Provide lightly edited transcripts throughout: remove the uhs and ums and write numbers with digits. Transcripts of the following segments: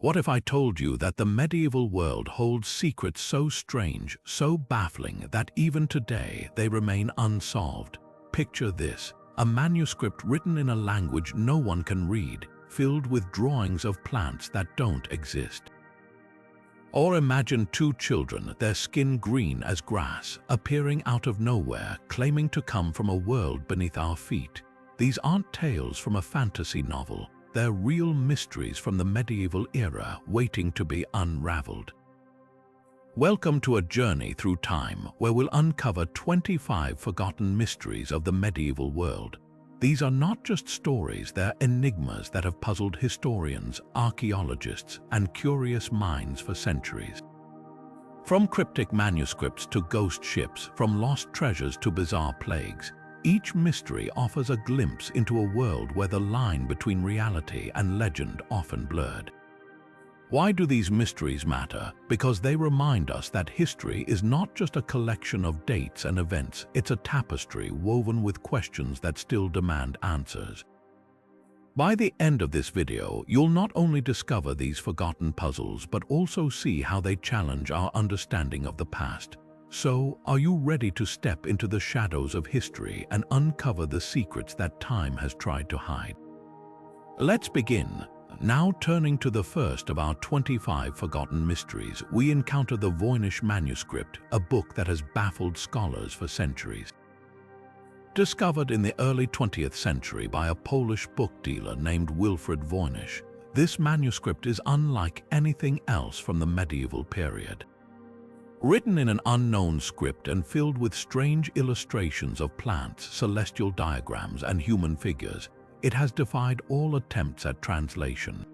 What if I told you that the medieval world holds secrets so strange, so baffling, that even today they remain unsolved? Picture this, a manuscript written in a language no one can read, filled with drawings of plants that don't exist. Or imagine two children, their skin green as grass, appearing out of nowhere, claiming to come from a world beneath our feet. These aren't tales from a fantasy novel. They're real mysteries from the medieval era waiting to be unraveled. Welcome to a journey through time where we'll uncover 25 forgotten mysteries of the medieval world. These are not just stories, they're enigmas that have puzzled historians, archaeologists, and curious minds for centuries. From cryptic manuscripts to ghost ships, from lost treasures to bizarre plagues, each mystery offers a glimpse into a world where the line between reality and legend often blurred. Why do these mysteries matter? Because they remind us that history is not just a collection of dates and events, it's a tapestry woven with questions that still demand answers. By the end of this video, you'll not only discover these forgotten puzzles, but also see how they challenge our understanding of the past. So, are you ready to step into the shadows of history and uncover the secrets that time has tried to hide? Let's begin. Now turning to the first of our 25 forgotten mysteries, we encounter the Voynich Manuscript, a book that has baffled scholars for centuries. Discovered in the early 20th century by a Polish book dealer named Wilfrid Voynich, this manuscript is unlike anything else from the medieval period. Written in an unknown script and filled with strange illustrations of plants, celestial diagrams, and human figures, it has defied all attempts at translation.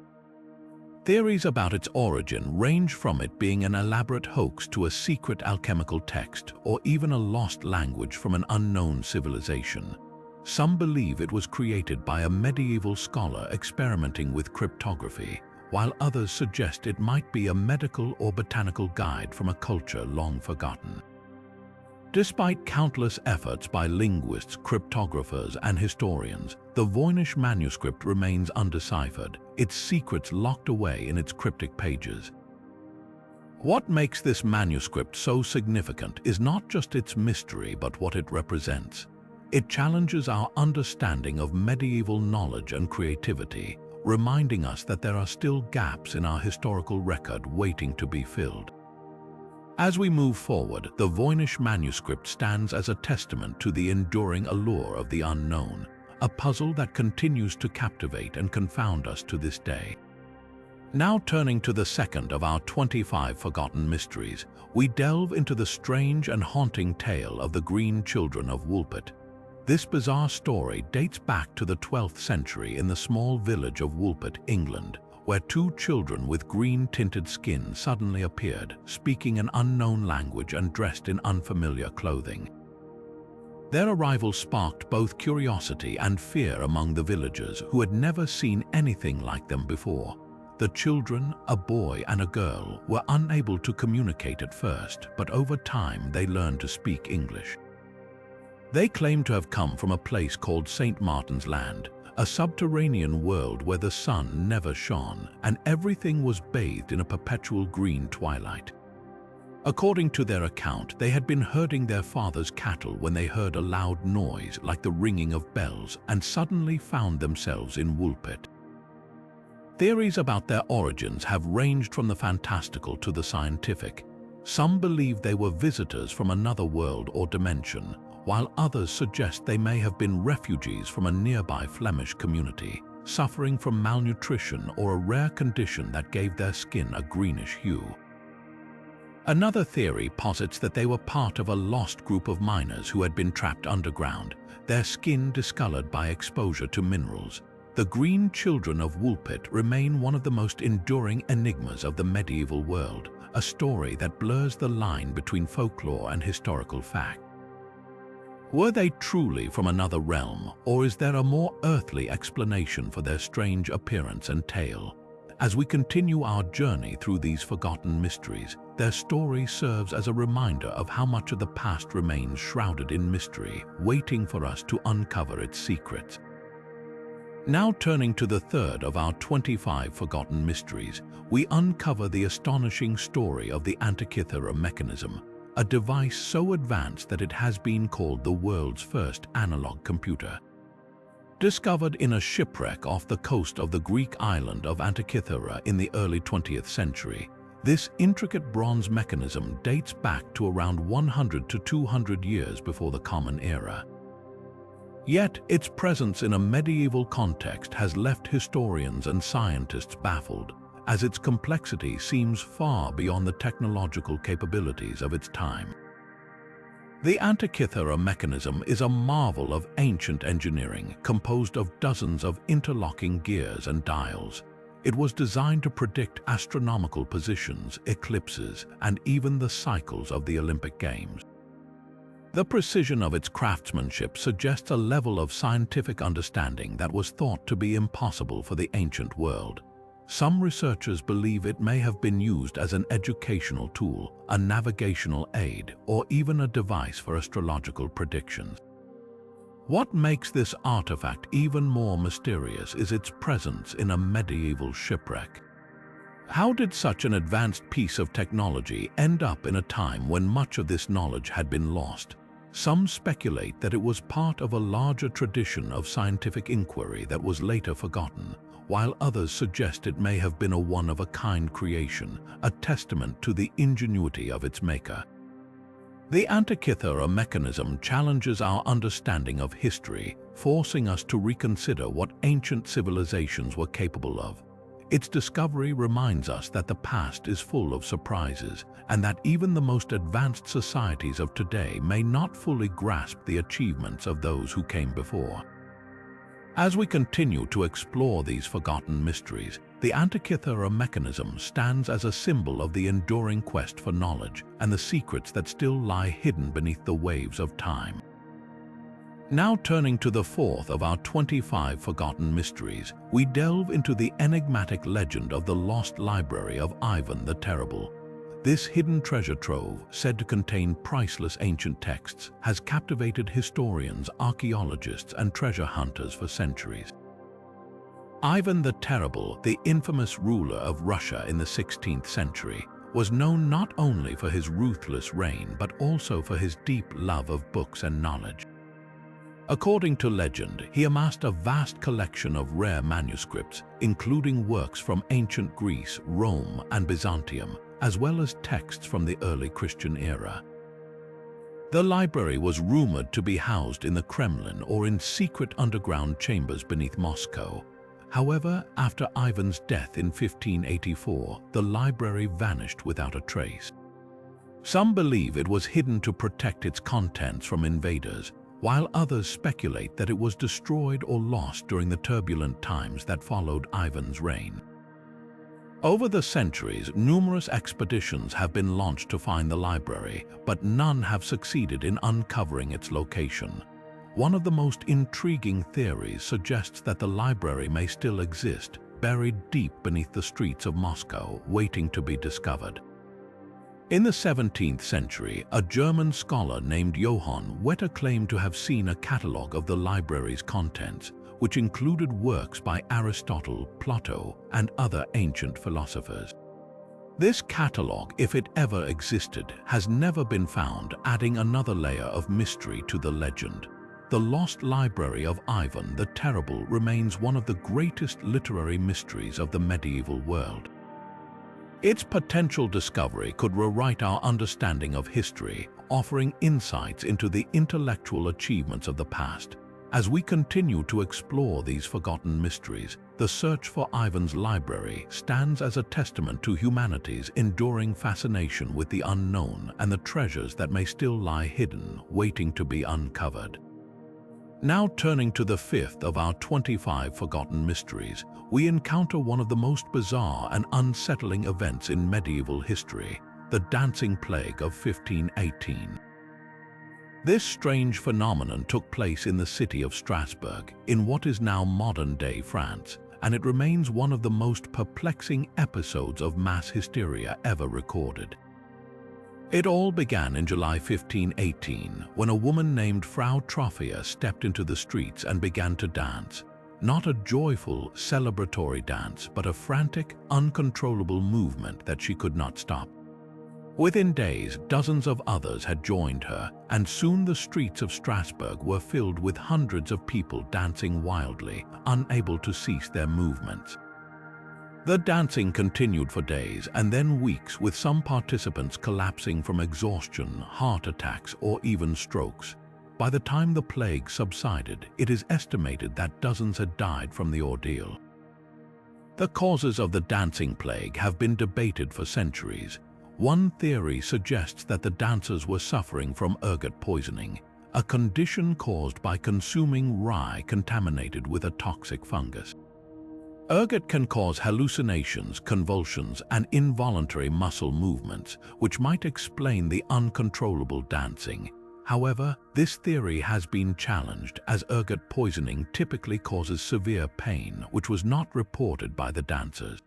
Theories about its origin range from it being an elaborate hoax to a secret alchemical text, or even a lost language from an unknown civilization. Some believe it was created by a medieval scholar experimenting with cryptography, while others suggest it might be a medical or botanical guide from a culture long forgotten. Despite countless efforts by linguists, cryptographers, and historians, the Voynich manuscript remains undeciphered, its secrets locked away in its cryptic pages. What makes this manuscript so significant is not just its mystery, but what it represents. It challenges our understanding of medieval knowledge and creativity, reminding us that there are still gaps in our historical record waiting to be filled. As we move forward, the Voynich manuscript stands as a testament to the enduring allure of the unknown, a puzzle that continues to captivate and confound us to this day. Now turning to the second of our 25 forgotten mysteries, we delve into the strange and haunting tale of the Green Children of Woolpit. This bizarre story dates back to the 12th century in the small village of Woolpit, England, where two children with green-tinted skin suddenly appeared, speaking an unknown language and dressed in unfamiliar clothing. Their arrival sparked both curiosity and fear among the villagers who had never seen anything like them before. The children, a boy and a girl, were unable to communicate at first, but over time they learned to speak English. They claimed to have come from a place called St. Martin's Land, a subterranean world where the sun never shone and everything was bathed in a perpetual green twilight. According to their account, they had been herding their father's cattle when they heard a loud noise like the ringing of bells and suddenly found themselves in Woolpit. Theories about their origins have ranged from the fantastical to the scientific. Some believe they were visitors from another world or dimension, while others suggest they may have been refugees from a nearby Flemish community, suffering from malnutrition or a rare condition that gave their skin a greenish hue. Another theory posits that they were part of a lost group of miners who had been trapped underground, their skin discolored by exposure to minerals. The Green Children of Woolpit remain one of the most enduring enigmas of the medieval world, a story that blurs the line between folklore and historical fact. Were they truly from another realm, or is there a more earthly explanation for their strange appearance and tale? As we continue our journey through these forgotten mysteries, their story serves as a reminder of how much of the past remains shrouded in mystery, waiting for us to uncover its secrets. Now turning to the third of our 25 forgotten mysteries, we uncover the astonishing story of the Antikythera Mechanism, a device so advanced that it has been called the world's first analog computer. Discovered in a shipwreck off the coast of the Greek island of Antikythera in the early 20th century, this intricate bronze mechanism dates back to around 100 to 200 years before the Common Era. Yet, its presence in a medieval context has left historians and scientists baffled, as its complexity seems far beyond the technological capabilities of its time. The Antikythera Mechanism is a marvel of ancient engineering composed of dozens of interlocking gears and dials. It was designed to predict astronomical positions, eclipses, and even the cycles of the Olympic Games. The precision of its craftsmanship suggests a level of scientific understanding that was thought to be impossible for the ancient world. Some researchers believe it may have been used as an educational tool, a navigational aid, or even a device for astrological predictions. What makes this artifact even more mysterious is its presence in a medieval shipwreck. How did such an advanced piece of technology end up in a time when much of this knowledge had been lost? Some speculate that it was part of a larger tradition of scientific inquiry that was later forgotten, while others suggest it may have been a one-of-a-kind creation, a testament to the ingenuity of its maker. The Antikythera Mechanism challenges our understanding of history, forcing us to reconsider what ancient civilizations were capable of. Its discovery reminds us that the past is full of surprises, and that even the most advanced societies of today may not fully grasp the achievements of those who came before. As we continue to explore these forgotten mysteries, the Antikythera Mechanism stands as a symbol of the enduring quest for knowledge and the secrets that still lie hidden beneath the waves of time. Now turning to the fourth of our 25 forgotten mysteries, we delve into the enigmatic legend of the lost library of Ivan the Terrible. This hidden treasure trove, said to contain priceless ancient texts, has captivated historians, archaeologists, and treasure hunters for centuries. Ivan the Terrible, the infamous ruler of Russia in the 16th century, was known not only for his ruthless reign but also for his deep love of books and knowledge. According to legend, he amassed a vast collection of rare manuscripts, including works from ancient Greece, Rome, and Byzantium, as well as texts from the early Christian era. The library was rumored to be housed in the Kremlin or in secret underground chambers beneath Moscow. However, after Ivan's death in 1584, the library vanished without a trace. Some believe it was hidden to protect its contents from invaders, while others speculate that it was destroyed or lost during the turbulent times that followed Ivan's reign. Over the centuries, numerous expeditions have been launched to find the library, but none have succeeded in uncovering its location. One of the most intriguing theories suggests that the library may still exist, buried deep beneath the streets of Moscow, waiting to be discovered. In the 17th century, a German scholar named Johann Wetter claimed to have seen a catalogue of the library's contents, which included works by Aristotle, Plato, and other ancient philosophers. This catalogue, if it ever existed, has never been found, adding another layer of mystery to the legend. The lost library of Ivan the Terrible remains one of the greatest literary mysteries of the medieval world. Its potential discovery could rewrite our understanding of history, offering insights into the intellectual achievements of the past. As we continue to explore these forgotten mysteries, the search for Ivan's library stands as a testament to humanity's enduring fascination with the unknown and the treasures that may still lie hidden, waiting to be uncovered. Now turning to the fifth of our 25 forgotten mysteries, we encounter one of the most bizarre and unsettling events in medieval history, the Dancing Plague of 1518. This strange phenomenon took place in the city of Strasbourg, in what is now modern-day France, and it remains one of the most perplexing episodes of mass hysteria ever recorded. It all began in July 1518, when a woman named Frau Trophia stepped into the streets and began to dance. not a joyful, celebratory dance, but a frantic, uncontrollable movement that she could not stop. Within days, dozens of others had joined her, and soon the streets of Strasbourg were filled with hundreds of people dancing wildly, unable to cease their movements. The dancing continued for days and then weeks, with some participants collapsing from exhaustion, heart attacks, or even strokes. By the time the plague subsided, it is estimated that dozens had died from the ordeal. The causes of the dancing plague have been debated for centuries. One theory suggests that the dancers were suffering from ergot poisoning, a condition caused by consuming rye contaminated with a toxic fungus. Ergot can cause hallucinations, convulsions, and involuntary muscle movements, which might explain the uncontrollable dancing. However, this theory has been challenged, as ergot poisoning typically causes severe pain, which was not reported by the dancers.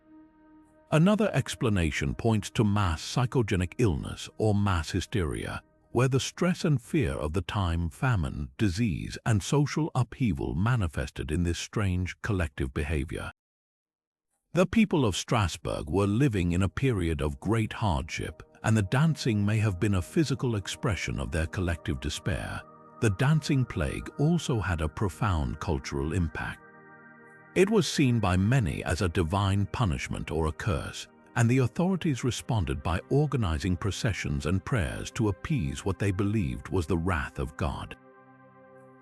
Another explanation points to mass psychogenic illness or mass hysteria, where the stress and fear of the time, famine, disease, and social upheaval manifested in this strange collective behavior. The people of Strasbourg were living in a period of great hardship, and the dancing may have been a physical expression of their collective despair. The dancing plague also had a profound cultural impact. It was seen by many as a divine punishment or a curse, and the authorities responded by organizing processions and prayers to appease what they believed was the wrath of God.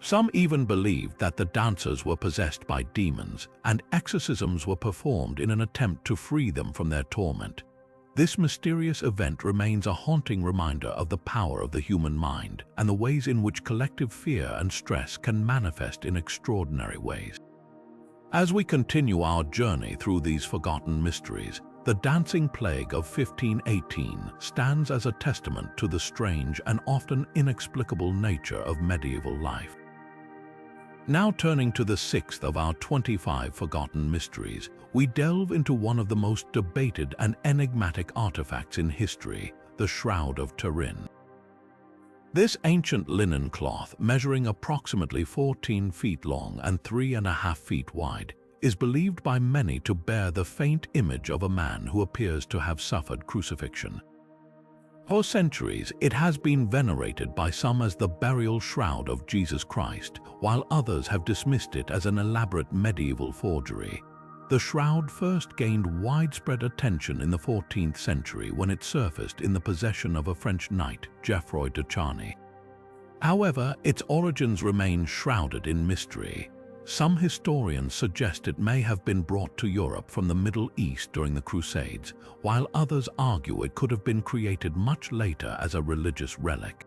Some even believed that the dancers were possessed by demons, and exorcisms were performed in an attempt to free them from their torment. This mysterious event remains a haunting reminder of the power of the human mind and the ways in which collective fear and stress can manifest in extraordinary ways. As we continue our journey through these forgotten mysteries, the dancing plague of 1518 stands as a testament to the strange and often inexplicable nature of medieval life. Now turning to the sixth of our 25 forgotten mysteries, we delve into one of the most debated and enigmatic artifacts in history, the Shroud of Turin. This ancient linen cloth, measuring approximately 14 feet long and 3.5 feet wide, is believed by many to bear the faint image of a man who appears to have suffered crucifixion. For centuries, it has been venerated by some as the burial shroud of Jesus Christ, while others have dismissed it as an elaborate medieval forgery. The shroud first gained widespread attention in the 14th century when it surfaced in the possession of a French knight, Geoffroy de Charny. However, its origins remain shrouded in mystery. Some historians suggest it may have been brought to Europe from the Middle East during the Crusades, while others argue it could have been created much later as a religious relic.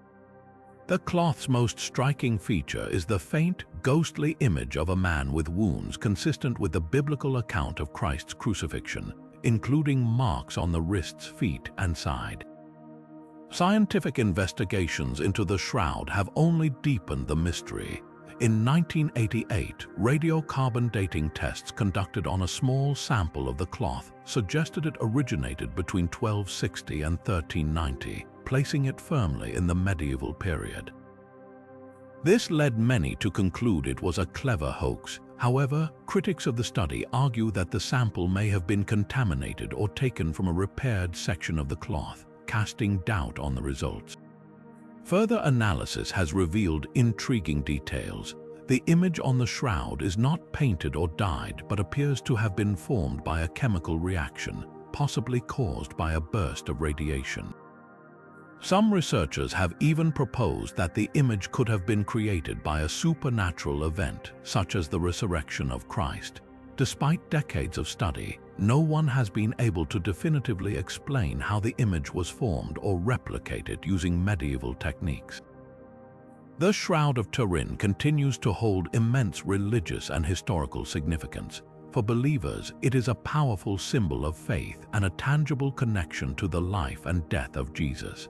The cloth's most striking feature is the faint, ghostly image of a man with wounds consistent with the biblical account of Christ's crucifixion, including marks on the wrists, feet, and side. Scientific investigations into the shroud have only deepened the mystery. In 1988, radiocarbon dating tests conducted on a small sample of the cloth suggested it originated between 1260 and 1390, placing it firmly in the medieval period. This led many to conclude it was a clever hoax. However, critics of the study argue that the sample may have been contaminated or taken from a repaired section of the cloth, casting doubt on the results. Further analysis has revealed intriguing details. The image on the shroud is not painted or dyed, but appears to have been formed by a chemical reaction, possibly caused by a burst of radiation. Some researchers have even proposed that the image could have been created by a supernatural event, such as the resurrection of Christ. Despite decades of study, no one has been able to definitively explain how the image was formed or replicated using medieval techniques. The Shroud of Turin continues to hold immense religious and historical significance. For believers, it is a powerful symbol of faith and a tangible connection to the life and death of Jesus.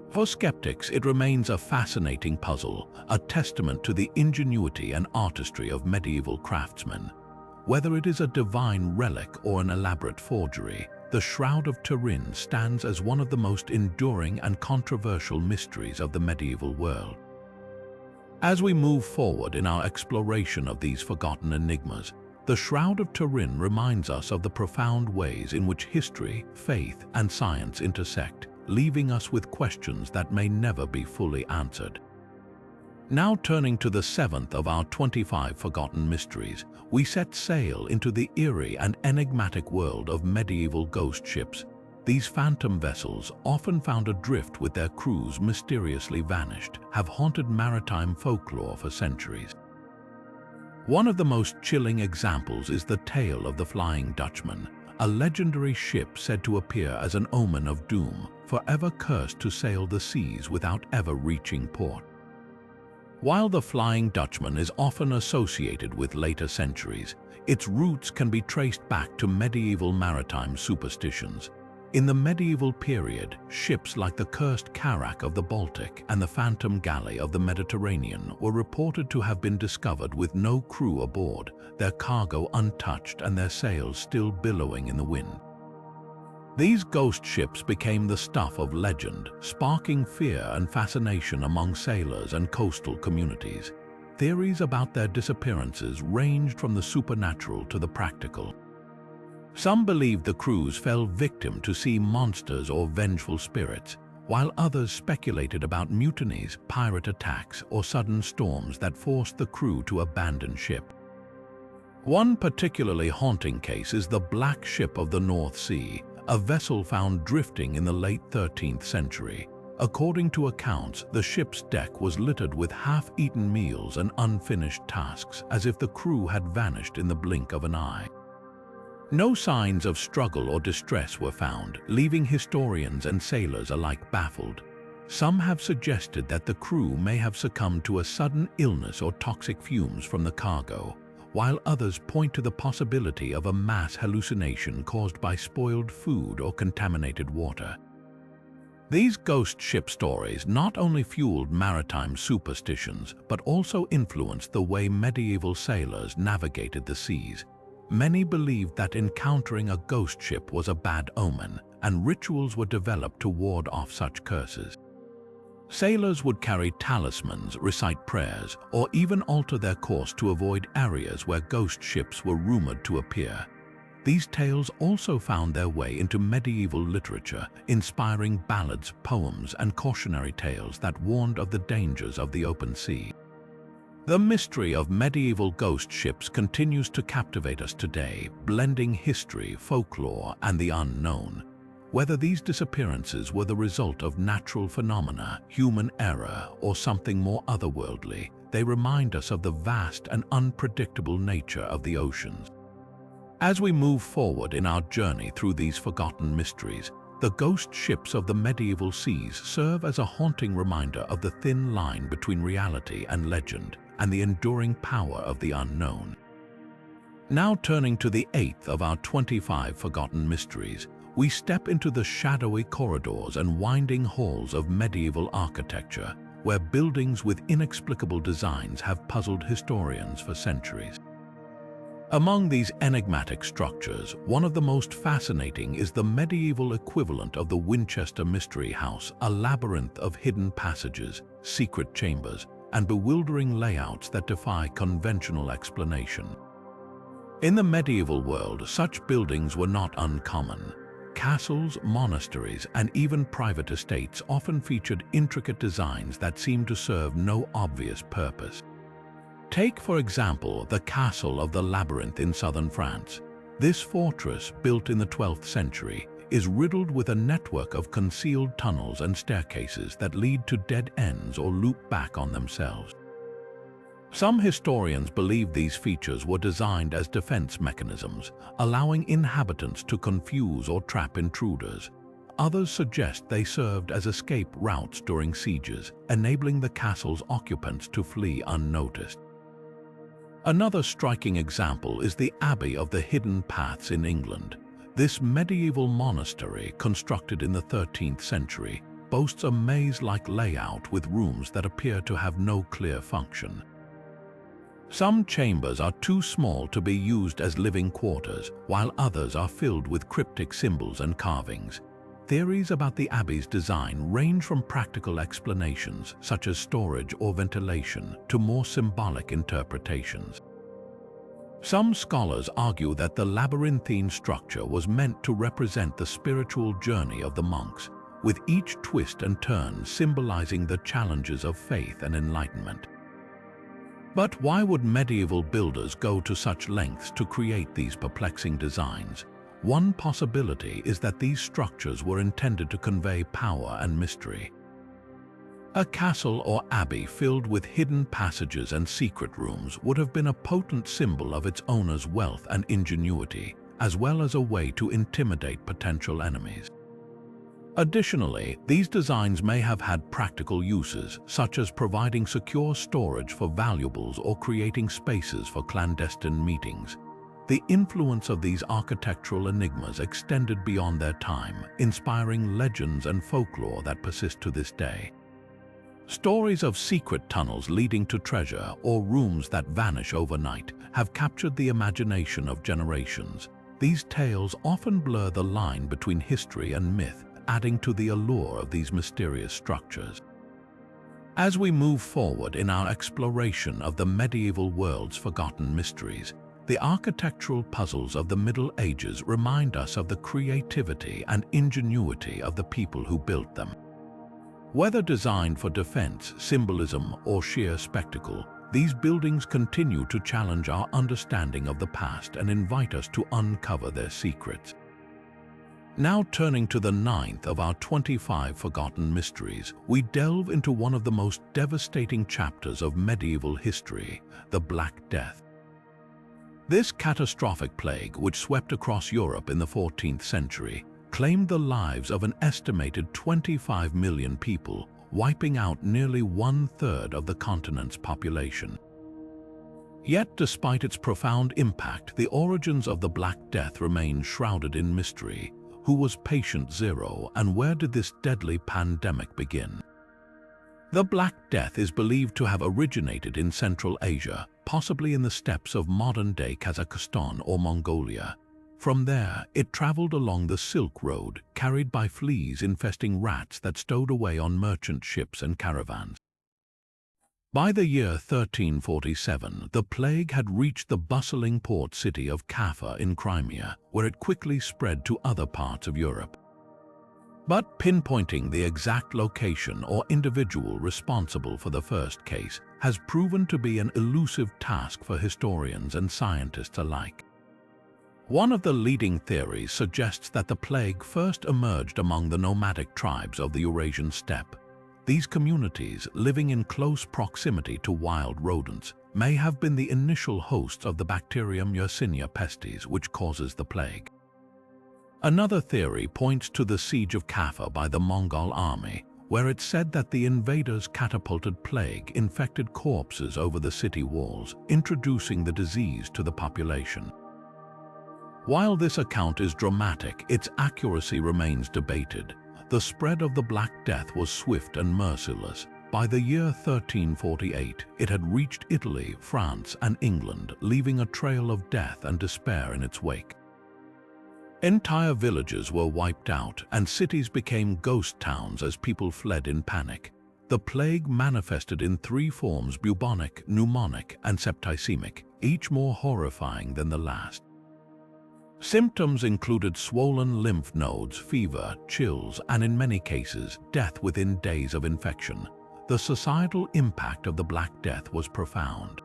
For skeptics, it remains a fascinating puzzle, a testament to the ingenuity and artistry of medieval craftsmen. Whether it is a divine relic or an elaborate forgery, the Shroud of Turin stands as one of the most enduring and controversial mysteries of the medieval world. As we move forward in our exploration of these forgotten enigmas, the Shroud of Turin reminds us of the profound ways in which history, faith, and science intersect, leaving us with questions that may never be fully answered. Now turning to the seventh of our 25 forgotten mysteries, we set sail into the eerie and enigmatic world of medieval ghost ships. These phantom vessels, often found adrift with their crews mysteriously vanished, have haunted maritime folklore for centuries. One of the most chilling examples is the tale of the Flying Dutchman, a legendary ship said to appear as an omen of doom, forever cursed to sail the seas without ever reaching port. While the Flying Dutchman is often associated with later centuries, its roots can be traced back to medieval maritime superstitions. In the medieval period, ships like the cursed carrack of the Baltic and the phantom galley of the Mediterranean were reported to have been discovered with no crew aboard, their cargo untouched and their sails still billowing in the wind. These ghost ships became the stuff of legend, sparking fear and fascination among sailors and coastal communities. Theories about their disappearances ranged from the supernatural to the practical. Some believed the crews fell victim to sea monsters or vengeful spirits, while others speculated about mutinies, pirate attacks, or sudden storms that forced the crew to abandon ship. One particularly haunting case is the Black Ship of the North Sea, a vessel found drifting in the late 13th century. According to accounts, the ship's deck was littered with half-eaten meals and unfinished tasks, as if the crew had vanished in the blink of an eye. No signs of struggle or distress were found, leaving historians and sailors alike baffled. Some have suggested that the crew may have succumbed to a sudden illness or toxic fumes from the cargo, while others point to the possibility of a mass hallucination caused by spoiled food or contaminated water. These ghost ship stories not only fueled maritime superstitions, but also influenced the way medieval sailors navigated the seas. Many believed that encountering a ghost ship was a bad omen, and rituals were developed to ward off such curses. Sailors would carry talismans, recite prayers, or even alter their course to avoid areas where ghost ships were rumored to appear. These tales also found their way into medieval literature, inspiring ballads, poems, and cautionary tales that warned of the dangers of the open sea. The mystery of medieval ghost ships continues to captivate us today, blending history, folklore, and the unknown. Whether these disappearances were the result of natural phenomena, human error, or something more otherworldly, they remind us of the vast and unpredictable nature of the oceans. As we move forward in our journey through these forgotten mysteries, the ghost ships of the medieval seas serve as a haunting reminder of the thin line between reality and legend, and the enduring power of the unknown. Now turning to the eighth of our 25 forgotten mysteries, we step into the shadowy corridors and winding halls of medieval architecture, where buildings with inexplicable designs have puzzled historians for centuries. Among these enigmatic structures, one of the most fascinating is the medieval equivalent of the Winchester Mystery House, a labyrinth of hidden passages, secret chambers, and bewildering layouts that defy conventional explanation. In the medieval world, such buildings were not uncommon. Castles, monasteries, and even private estates often featured intricate designs that seemed to serve no obvious purpose. Take, for example, the Castle of the Labyrinth in southern France. This fortress, built in the 12th century, is riddled with a network of concealed tunnels and staircases that lead to dead ends or loop back on themselves. Some historians believe these features were designed as defense mechanisms, allowing inhabitants to confuse or trap intruders. Others suggest they served as escape routes during sieges, enabling the castle's occupants to flee unnoticed. Another striking example is the Abbey of the Hidden Paths in England. This medieval monastery, constructed in the 13th century, boasts a maze-like layout with rooms that appear to have no clear function. Some chambers are too small to be used as living quarters, while others are filled with cryptic symbols and carvings. theories about the abbey's design range from practical explanations, such as storage or ventilation, to more symbolic interpretations. Some scholars argue that the labyrinthine structure was meant to represent the spiritual journey of the monks, with each twist and turn symbolizing the challenges of faith and enlightenment. But why would medieval builders go to such lengths to create these perplexing designs? One possibility is that these structures were intended to convey power and mystery. A castle or abbey filled with hidden passages and secret rooms would have been a potent symbol of its owner's wealth and ingenuity, as well as a way to intimidate potential enemies. Additionally, these designs may have had practical uses, such as providing secure storage for valuables or creating spaces for clandestine meetings. The influence of these architectural enigmas extended beyond their time, inspiring legends and folklore that persist to this day. Stories of secret tunnels leading to treasure or rooms that vanish overnight have captured the imagination of generations. These tales often blur the line between history and myth, adding to the allure of these mysterious structures. As we move forward in our exploration of the medieval world's forgotten mysteries, the architectural puzzles of the Middle Ages remind us of the creativity and ingenuity of the people who built them. Whether designed for defense, symbolism, or sheer spectacle, these buildings continue to challenge our understanding of the past and invite us to uncover their secrets. Now turning to the 9th of our 25 forgotten mysteries, we delve into one of the most devastating chapters of medieval history, the Black Death. This catastrophic plague, which swept across Europe in the 14th century, claimed the lives of an estimated 25 million people, wiping out nearly 1/3 of the continent's population. Yet, despite its profound impact, the origins of the Black Death remain shrouded in mystery. Who was Patient Zero, and where did this deadly pandemic begin? The Black Death is believed to have originated in Central Asia, possibly in the steppes of modern-day Kazakhstan or Mongolia. From there, it traveled along the Silk Road, carried by fleas infesting rats that stowed away on merchant ships and caravans. By the year 1347, the plague had reached the bustling port city of Kaffa in Crimea, where it quickly spread to other parts of Europe. But pinpointing the exact location or individual responsible for the first case has proven to be an elusive task for historians and scientists alike. One of the leading theories suggests that the plague first emerged among the nomadic tribes of the Eurasian steppe. These communities, living in close proximity to wild rodents, may have been the initial hosts of the bacterium Yersinia pestis, which causes the plague. Another theory points to the siege of Kaffa by the Mongol army, where it's said that the invaders' catapulted plague infected corpses over the city walls, introducing the disease to the population. While this account is dramatic, its accuracy remains debated. The spread of the Black Death was swift and merciless. By the year 1348, it had reached Italy, France, and England, leaving a trail of death and despair in its wake. Entire villages were wiped out, and cities became ghost towns as people fled in panic. The plague manifested in 3 forms: bubonic, pneumonic, and septicemic, each more horrifying than the last. Symptoms included swollen lymph nodes, fever, chills, and in many cases, death within days of infection. The societal impact of the Black Death was profound.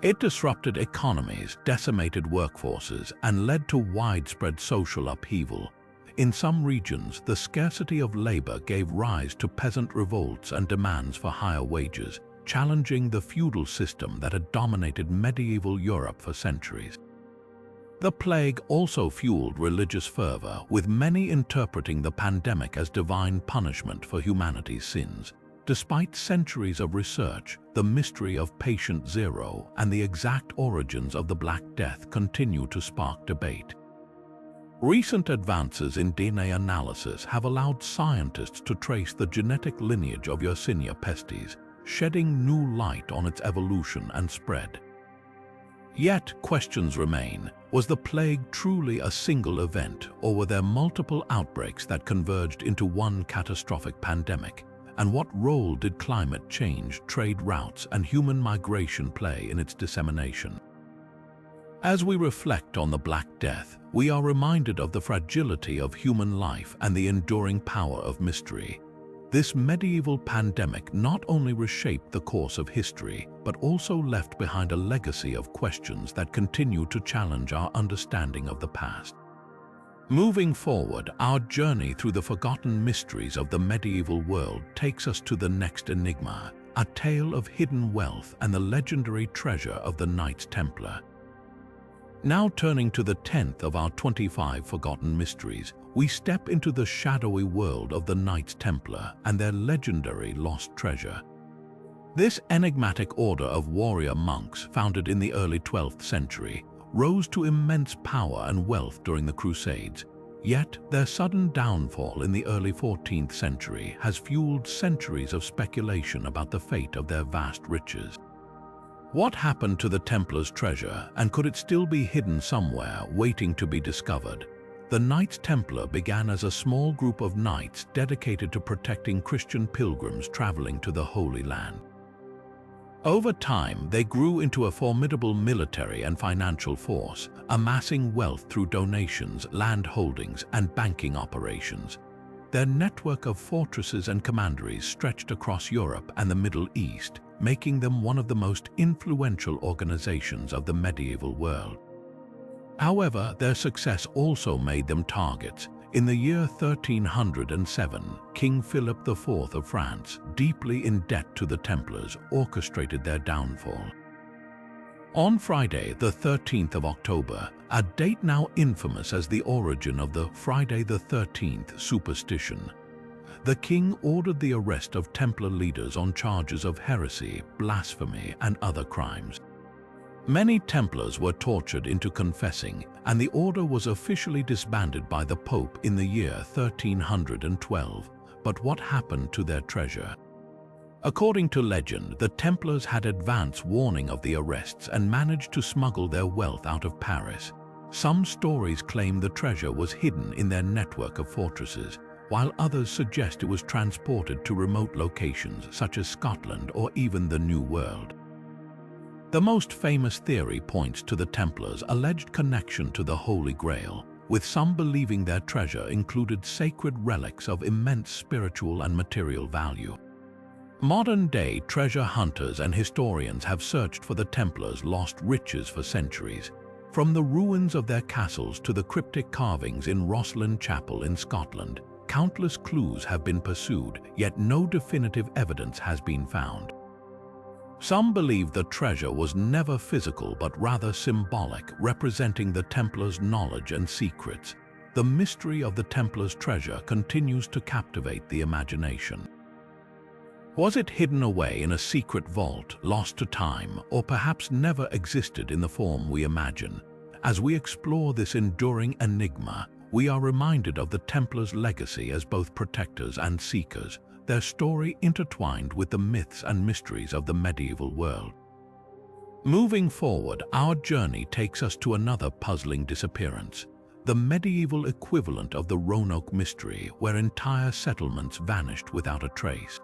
It disrupted economies, decimated workforces, and led to widespread social upheaval. In some regions, the scarcity of labor gave rise to peasant revolts and demands for higher wages, challenging the feudal system that had dominated medieval Europe for centuries. The plague also fueled religious fervor, with many interpreting the pandemic as divine punishment for humanity's sins. Despite centuries of research, the mystery of Patient Zero and the exact origins of the Black Death continue to spark debate. Recent advances in DNA analysis have allowed scientists to trace the genetic lineage of Yersinia pestis, shedding new light on its evolution and spread. Yet questions remain. Was the plague truly a single event, or were there multiple outbreaks that converged into one catastrophic pandemic? And what role did climate change, trade routes, and human migration play in its dissemination? As we reflect on the Black Death, we are reminded of the fragility of human life and the enduring power of mystery. This medieval pandemic not only reshaped the course of history, but also left behind a legacy of questions that continue to challenge our understanding of the past. Moving forward, our journey through the forgotten mysteries of the medieval world takes us to the next enigma, a tale of hidden wealth and the legendary treasure of the Knights Templar. Now turning to the 10th of our 25 forgotten mysteries, we step into the shadowy world of the Knights Templar and their legendary lost treasure. This enigmatic order of warrior monks, founded in the early 12th century, rose to immense power and wealth during the Crusades, yet their sudden downfall in the early 14th century has fueled centuries of speculation about the fate of their vast riches. What happened to the Templars' treasure, and could it still be hidden somewhere, waiting to be discovered? The Knights Templar began as a small group of knights dedicated to protecting Christian pilgrims traveling to the Holy Land. Over time, they grew into a formidable military and financial force, amassing wealth through donations, land holdings, and banking operations. Their network of fortresses and commanderies stretched across Europe and the Middle East, making them one of the most influential organizations of the medieval world. However, their success also made them targets. In the year 1307, King Philip IV of France, deeply in debt to the Templars, orchestrated their downfall. On Friday, the 13th of October, a date now infamous as the origin of the Friday the 13th superstition, the king ordered the arrest of Templar leaders on charges of heresy, blasphemy, and other crimes. Many Templars were tortured into confessing, and the order was officially disbanded by the Pope in the year 1312. But what happened to their treasure? According to legend, the Templars had advance warning of the arrests and managed to smuggle their wealth out of Paris. Some stories claim the treasure was hidden in their network of fortresses, while others suggest it was transported to remote locations such as Scotland or even the New World. The most famous theory points to the Templars' alleged connection to the Holy Grail, with some believing their treasure included sacred relics of immense spiritual and material value. Modern-day treasure hunters and historians have searched for the Templars' lost riches for centuries. From the ruins of their castles to the cryptic carvings in Rosslyn Chapel in Scotland, countless clues have been pursued, yet no definitive evidence has been found. Some believe the treasure was never physical but rather symbolic, representing the Templars' knowledge and secrets. The mystery of the Templars' treasure continues to captivate the imagination. Was it hidden away in a secret vault, lost to time, or perhaps never existed in the form we imagine? As we explore this enduring enigma, we are reminded of the Templars' legacy as both protectors and seekers, their story intertwined with the myths and mysteries of the medieval world. Moving forward, our journey takes us to another puzzling disappearance, the medieval equivalent of the Roanoke mystery, where entire settlements vanished without a trace.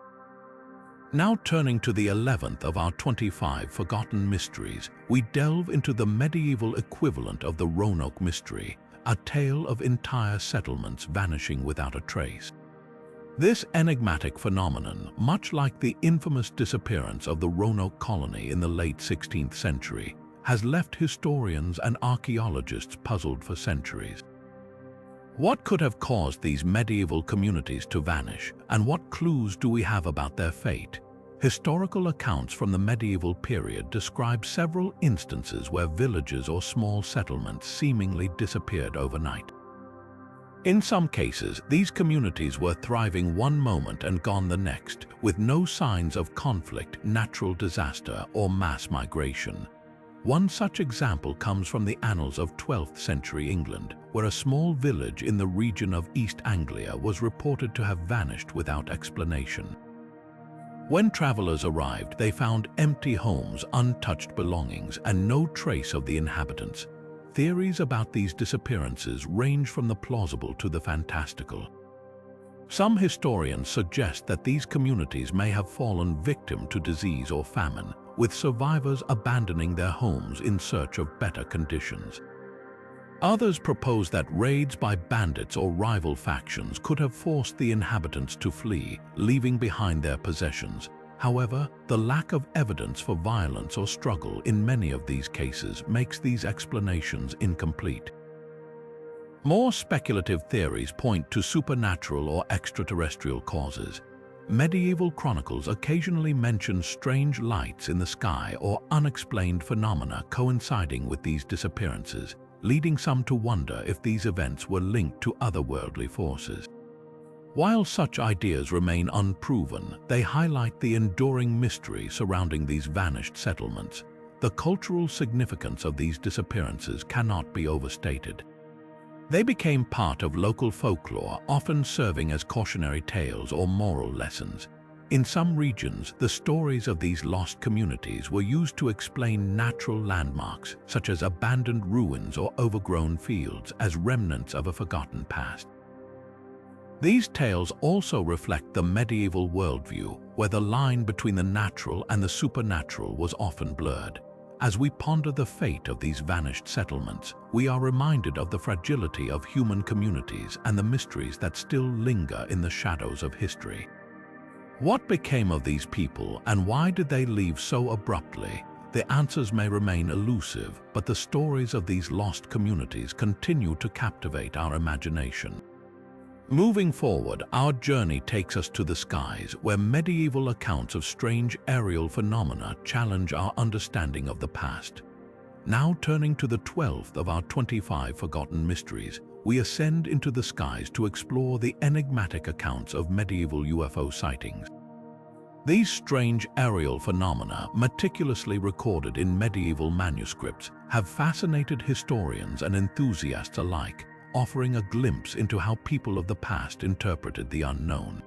Now turning to the 11th of our 25 forgotten mysteries, we delve into the medieval equivalent of the Roanoke mystery, a tale of entire settlements vanishing without a trace. This enigmatic phenomenon, much like the infamous disappearance of the Roanoke colony in the late 16th century, has left historians and archaeologists puzzled for centuries. What could have caused these medieval communities to vanish, and what clues do we have about their fate? Historical accounts from the medieval period describe several instances where villages or small settlements seemingly disappeared overnight. In some cases, these communities were thriving one moment and gone the next, with no signs of conflict, natural disaster, or mass migration. One such example comes from the annals of 12th century England, where a small village in the region of East Anglia was reported to have vanished without explanation. When travelers arrived, they found empty homes, untouched belongings, and no trace of the inhabitants. Theories about these disappearances range from the plausible to the fantastical. Some historians suggest that these communities may have fallen victim to disease or famine, with survivors abandoning their homes in search of better conditions. Others propose that raids by bandits or rival factions could have forced the inhabitants to flee, leaving behind their possessions. However, the lack of evidence for violence or struggle in many of these cases makes these explanations incomplete. More speculative theories point to supernatural or extraterrestrial causes. Medieval chronicles occasionally mention strange lights in the sky or unexplained phenomena coinciding with these disappearances, leading some to wonder if these events were linked to otherworldly forces. While such ideas remain unproven, they highlight the enduring mystery surrounding these vanished settlements. The cultural significance of these disappearances cannot be overstated. They became part of local folklore, often serving as cautionary tales or moral lessons. In some regions, the stories of these lost communities were used to explain natural landmarks, such as abandoned ruins or overgrown fields, as remnants of a forgotten past. These tales also reflect the medieval worldview, where the line between the natural and the supernatural was often blurred. As we ponder the fate of these vanished settlements, we are reminded of the fragility of human communities and the mysteries that still linger in the shadows of history. What became of these people, and why did they leave so abruptly? The answers may remain elusive, but the stories of these lost communities continue to captivate our imagination. Moving forward, our journey takes us to the skies, where medieval accounts of strange aerial phenomena challenge our understanding of the past. Now turning to the 12th of our 25 forgotten mysteries, we ascend into the skies to explore the enigmatic accounts of medieval UFO sightings. These strange aerial phenomena, meticulously recorded in medieval manuscripts, have fascinated historians and enthusiasts alike, offering a glimpse into how people of the past interpreted the unknown.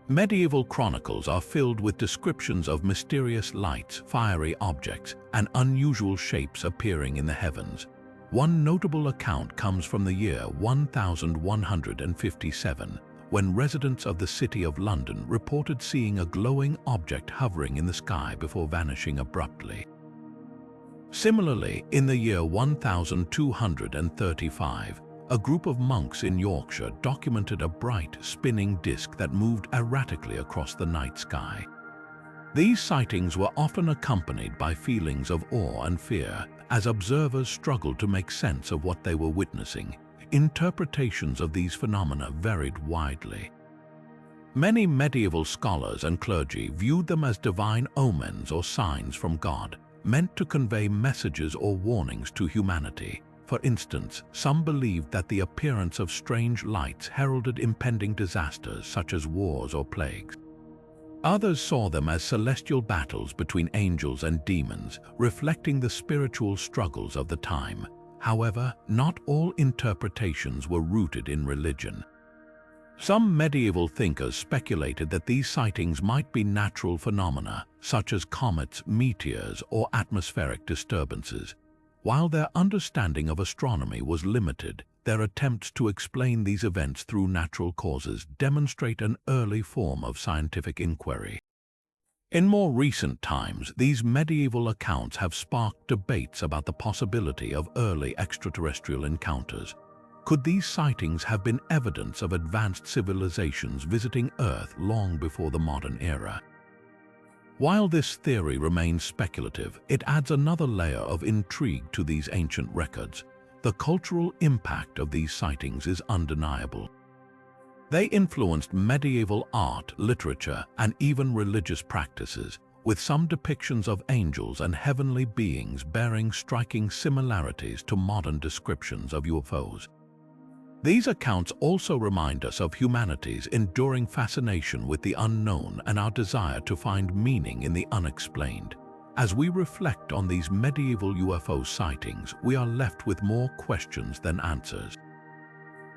Medieval chronicles are filled with descriptions of mysterious lights, fiery objects, and unusual shapes appearing in the heavens. One notable account comes from the year 1157, when residents of the City of London reported seeing a glowing object hovering in the sky before vanishing abruptly. Similarly, in the year 1235, a group of monks in Yorkshire documented a bright, spinning disk that moved erratically across the night sky. These sightings were often accompanied by feelings of awe and fear, as observers struggled to make sense of what they were witnessing. Interpretations of these phenomena varied widely. Many medieval scholars and clergy viewed them as divine omens or signs from God, meant to convey messages or warnings to humanity. For instance, some believed that the appearance of strange lights heralded impending disasters such as wars or plagues. Others saw them as celestial battles between angels and demons, reflecting the spiritual struggles of the time. However, not all interpretations were rooted in religion. Some medieval thinkers speculated that these sightings might be natural phenomena, such as comets, meteors, or atmospheric disturbances. While their understanding of astronomy was limited, their attempts to explain these events through natural causes demonstrate an early form of scientific inquiry. In more recent times, these medieval accounts have sparked debates about the possibility of early extraterrestrial encounters. Could these sightings have been evidence of advanced civilizations visiting Earth long before the modern era? While this theory remains speculative, it adds another layer of intrigue to these ancient records. The cultural impact of these sightings is undeniable. They influenced medieval art, literature, and even religious practices, with some depictions of angels and heavenly beings bearing striking similarities to modern descriptions of UFOs. These accounts also remind us of humanity's enduring fascination with the unknown and our desire to find meaning in the unexplained. As we reflect on these medieval UFO sightings, we are left with more questions than answers.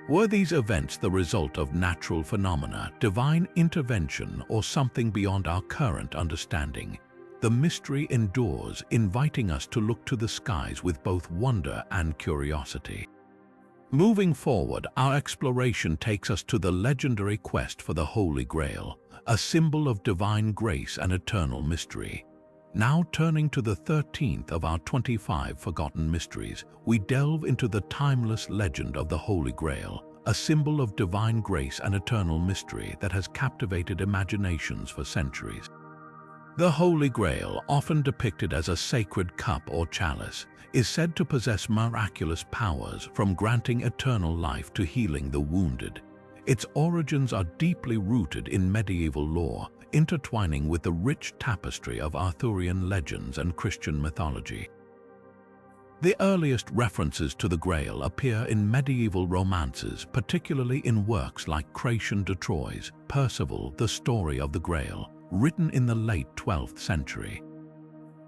Were these events the result of natural phenomena, divine intervention, or something beyond our current understanding? The mystery endures, inviting us to look to the skies with both wonder and curiosity. Moving forward, our exploration takes us to the legendary quest for the Holy Grail, a symbol of divine grace and eternal mystery. Now turning to the 13th of our 25 forgotten mysteries, we delve into the timeless legend of the Holy Grail, a symbol of divine grace and eternal mystery that has captivated imaginations for centuries. The Holy Grail, often depicted as a sacred cup or chalice, is said to possess miraculous powers, from granting eternal life to healing the wounded. Its origins are deeply rooted in medieval lore, intertwining with the rich tapestry of Arthurian legends and Christian mythology. The earliest references to the Grail appear in medieval romances, particularly in works like Chrétien de Troyes' Percival, The Story of the Grail, written in the late 12th century.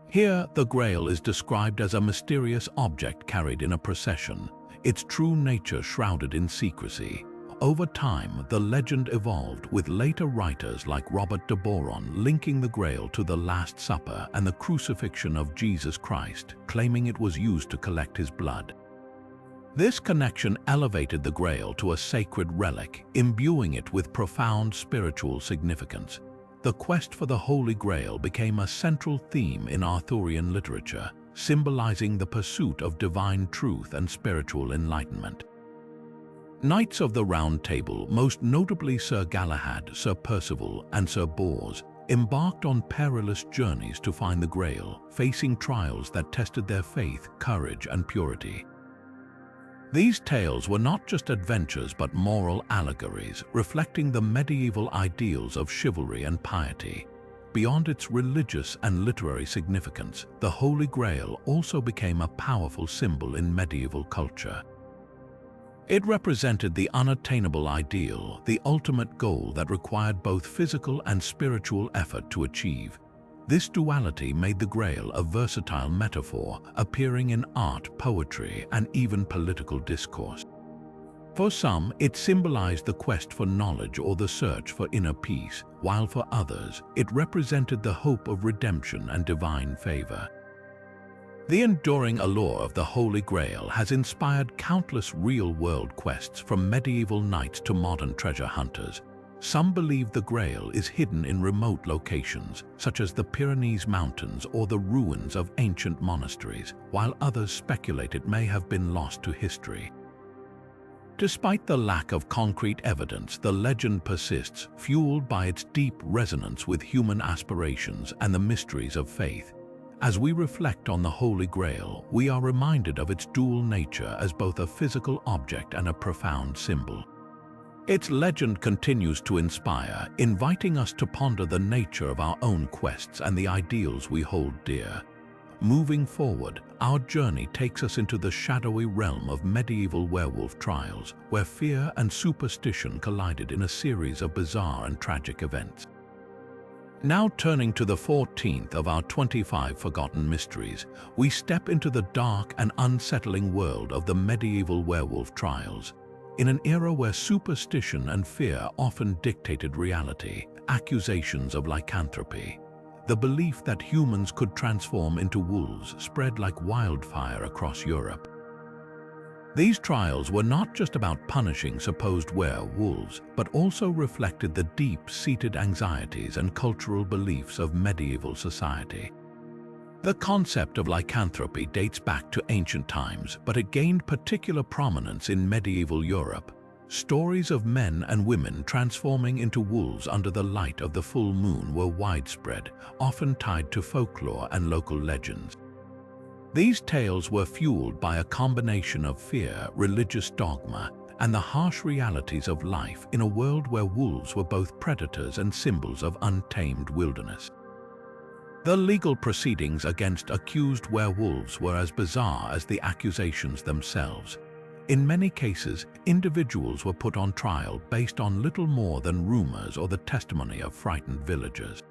Here, the Grail is described as a mysterious object carried in a procession, its true nature shrouded in secrecy. Over time, the legend evolved, with later writers like Robert de Boron linking the Grail to the Last Supper and the crucifixion of Jesus Christ, claiming it was used to collect his blood. This connection elevated the Grail to a sacred relic, imbuing it with profound spiritual significance. The quest for the Holy Grail became a central theme in Arthurian literature, symbolizing the pursuit of divine truth and spiritual enlightenment. Knights of the Round Table, most notably Sir Galahad, Sir Percival, and Sir Bors, embarked on perilous journeys to find the Grail, facing trials that tested their faith, courage, and purity. These tales were not just adventures but moral allegories, reflecting the medieval ideals of chivalry and piety. Beyond its religious and literary significance, the Holy Grail also became a powerful symbol in medieval culture. It represented the unattainable ideal, the ultimate goal that required both physical and spiritual effort to achieve. This duality made the Grail a versatile metaphor, appearing in art, poetry, and even political discourse. For some, it symbolized the quest for knowledge or the search for inner peace, while for others, it represented the hope of redemption and divine favor. The enduring allure of the Holy Grail has inspired countless real-world quests, from medieval knights to modern treasure hunters. Some believe the Grail is hidden in remote locations, such as the Pyrenees Mountains or the ruins of ancient monasteries, while others speculate it may have been lost to history. Despite the lack of concrete evidence, the legend persists, fueled by its deep resonance with human aspirations and the mysteries of faith. As we reflect on the Holy Grail, we are reminded of its dual nature as both a physical object and a profound symbol. Its legend continues to inspire, inviting us to ponder the nature of our own quests and the ideals we hold dear. Moving forward, our journey takes us into the shadowy realm of medieval werewolf trials, where fear and superstition collided in a series of bizarre and tragic events. Now turning to the 14th of our 25 forgotten mysteries, we step into the dark and unsettling world of the medieval werewolf trials. In an era where superstition and fear often dictated reality, accusations of lycanthropy, the belief that humans could transform into wolves spread like wildfire across Europe. These trials were not just about punishing supposed werewolves, but also reflected the deep-seated anxieties and cultural beliefs of medieval society. The concept of lycanthropy dates back to ancient times, but it gained particular prominence in medieval Europe. Stories of men and women transforming into wolves under the light of the full moon were widespread, often tied to folklore and local legends. These tales were fueled by a combination of fear, religious dogma, and the harsh realities of life in a world where wolves were both predators and symbols of untamed wilderness. The legal proceedings against accused werewolves were as bizarre as the accusations themselves. In many cases, individuals were put on trial based on little more than rumors or the testimony of frightened villagers.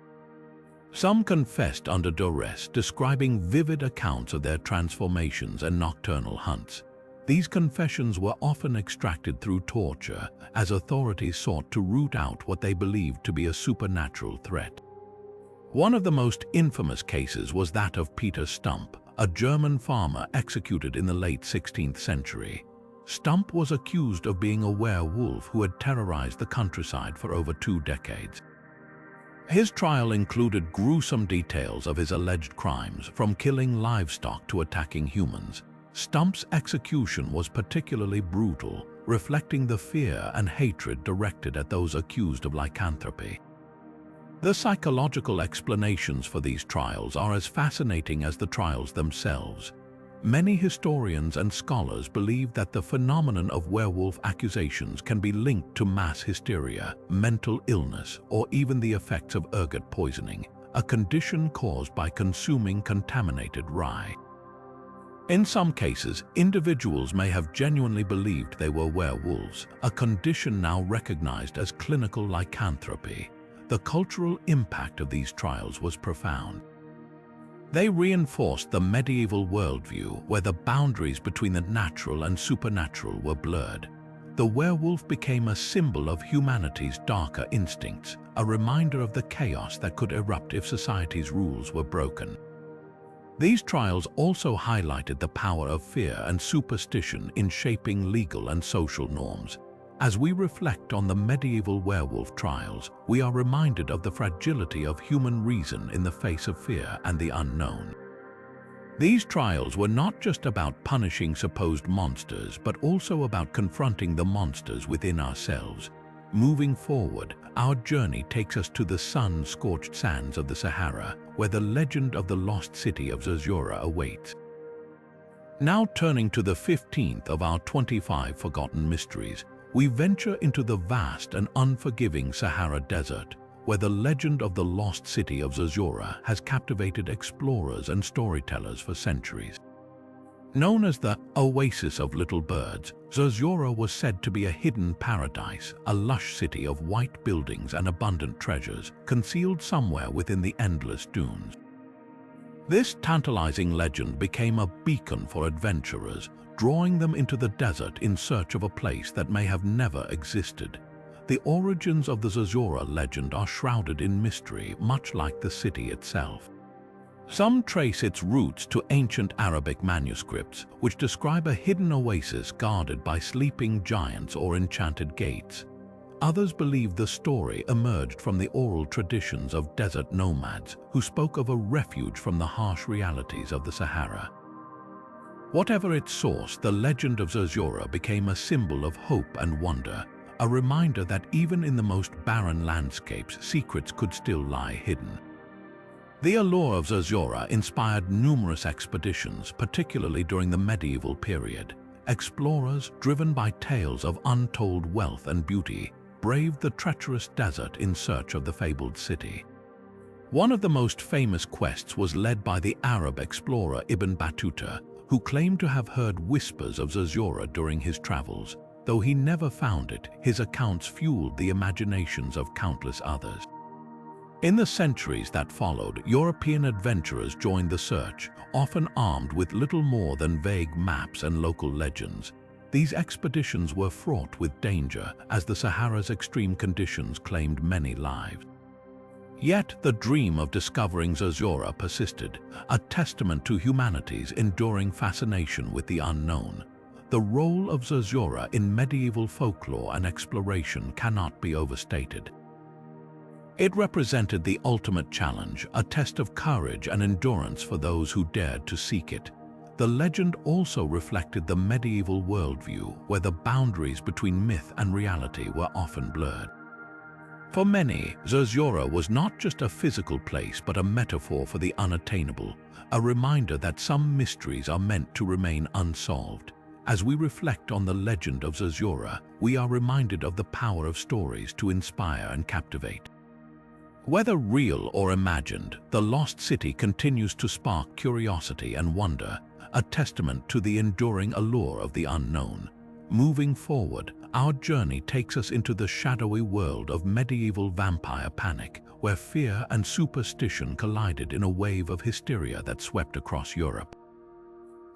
Some confessed under duress, describing vivid accounts of their transformations and nocturnal hunts. These confessions were often extracted through torture, as authorities sought to root out what they believed to be a supernatural threat. One of the most infamous cases was that of Peter Stump, a German farmer executed in the late 16th century. Stump was accused of being a werewolf who had terrorized the countryside for over 2 decades. His trial included gruesome details of his alleged crimes, from killing livestock to attacking humans. Stump's execution was particularly brutal, reflecting the fear and hatred directed at those accused of lycanthropy. The psychological explanations for these trials are as fascinating as the trials themselves. Many historians and scholars believe that the phenomenon of werewolf accusations can be linked to mass hysteria, mental illness, or even the effects of ergot poisoning, a condition caused by consuming contaminated rye. In some cases, individuals may have genuinely believed they were werewolves, a condition now recognized as clinical lycanthropy. The cultural impact of these trials was profound. They reinforced the medieval worldview where the boundaries between the natural and supernatural were blurred. The werewolf became a symbol of humanity's darker instincts, a reminder of the chaos that could erupt if society's rules were broken. These trials also highlighted the power of fear and superstition in shaping legal and social norms. As we reflect on the medieval werewolf trials, we are reminded of the fragility of human reason in the face of fear and the unknown. These trials were not just about punishing supposed monsters, but also about confronting the monsters within ourselves. Moving forward, our journey takes us to the sun-scorched sands of the Sahara, where the legend of the lost city of Zora awaits. Now turning to the 15th of our 25 forgotten mysteries, we venture into the vast and unforgiving Sahara Desert, where the legend of the lost city of Zora has captivated explorers and storytellers for centuries. Known as the Oasis of Little Birds, Zora was said to be a hidden paradise, a lush city of white buildings and abundant treasures, concealed somewhere within the endless dunes. This tantalizing legend became a beacon for adventurers, drawing them into the desert in search of a place that may have never existed. The origins of the Zora legend are shrouded in mystery, much like the city itself. Some trace its roots to ancient Arabic manuscripts, which describe a hidden oasis guarded by sleeping giants or enchanted gates. Others believe the story emerged from the oral traditions of desert nomads who spoke of a refuge from the harsh realities of the Sahara. Whatever its source, the legend of Zora became a symbol of hope and wonder, a reminder that even in the most barren landscapes, secrets could still lie hidden. The allure of Zora inspired numerous expeditions, particularly during the medieval period. Explorers, driven by tales of untold wealth and beauty, braved the treacherous desert in search of the fabled city. One of the most famous quests was led by the Arab explorer Ibn Battuta, who claimed to have heard whispers of Zora during his travels. Though he never found it, his accounts fueled the imaginations of countless others. In the centuries that followed, European adventurers joined the search, often armed with little more than vague maps and local legends. These expeditions were fraught with danger, as the Sahara's extreme conditions claimed many lives. Yet the dream of discovering Zora persisted, a testament to humanity's enduring fascination with the unknown. The role of Zora in medieval folklore and exploration cannot be overstated. It represented the ultimate challenge, a test of courage and endurance for those who dared to seek it. The legend also reflected the medieval worldview, where the boundaries between myth and reality were often blurred. For many, Zora was not just a physical place but a metaphor for the unattainable, a reminder that some mysteries are meant to remain unsolved. As we reflect on the legend of Zora, we are reminded of the power of stories to inspire and captivate. Whether real or imagined, the lost city continues to spark curiosity and wonder, a testament to the enduring allure of the unknown. Moving forward, our journey takes us into the shadowy world of medieval vampire panic, where fear and superstition collided in a wave of hysteria that swept across Europe.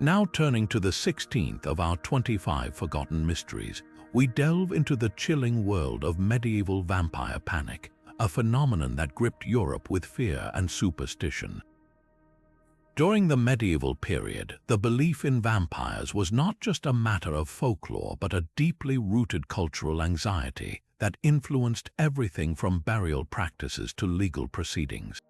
Now turning to the 16th of our 25 forgotten mysteries, we delve into the chilling world of medieval vampire panic, a phenomenon that gripped Europe with fear and superstition. During the medieval period, the belief in vampires was not just a matter of folklore but a deeply rooted cultural anxiety that influenced everything from burial practices to legal proceedings.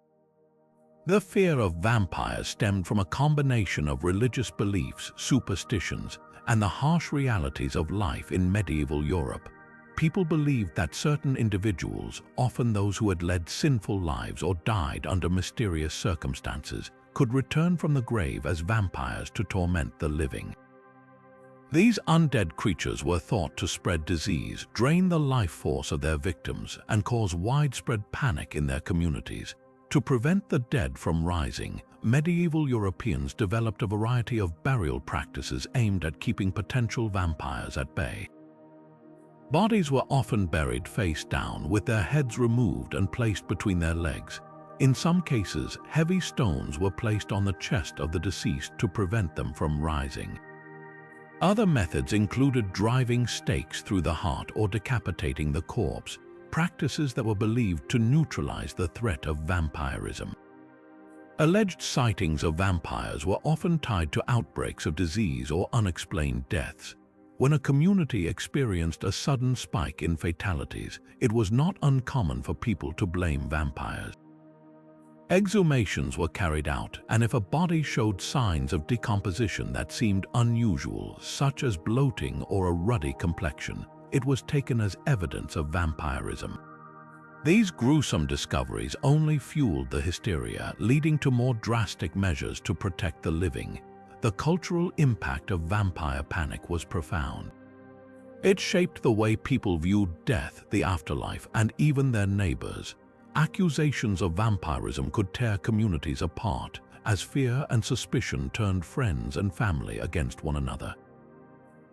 The fear of vampires stemmed from a combination of religious beliefs, superstitions, and the harsh realities of life in medieval Europe. People believed that certain individuals, often those who had led sinful lives or died under mysterious circumstances, could return from the grave as vampires to torment the living. These undead creatures were thought to spread disease, drain the life force of their victims, and cause widespread panic in their communities. To prevent the dead from rising, medieval Europeans developed a variety of burial practices aimed at keeping potential vampires at bay. Bodies were often buried face down, with their heads removed and placed between their legs. In some cases, heavy stones were placed on the chest of the deceased to prevent them from rising. Other methods included driving stakes through the heart or decapitating the corpse, practices that were believed to neutralize the threat of vampirism. Alleged sightings of vampires were often tied to outbreaks of disease or unexplained deaths. When a community experienced a sudden spike in fatalities, it was not uncommon for people to blame vampires. Exhumations were carried out, and if a body showed signs of decomposition that seemed unusual, such as bloating or a ruddy complexion, it was taken as evidence of vampirism. These gruesome discoveries only fueled the hysteria, leading to more drastic measures to protect the living. The cultural impact of vampire panic was profound. It shaped the way people viewed death, the afterlife, and even their neighbors. Accusations of vampirism could tear communities apart, as fear and suspicion turned friends and family against one another.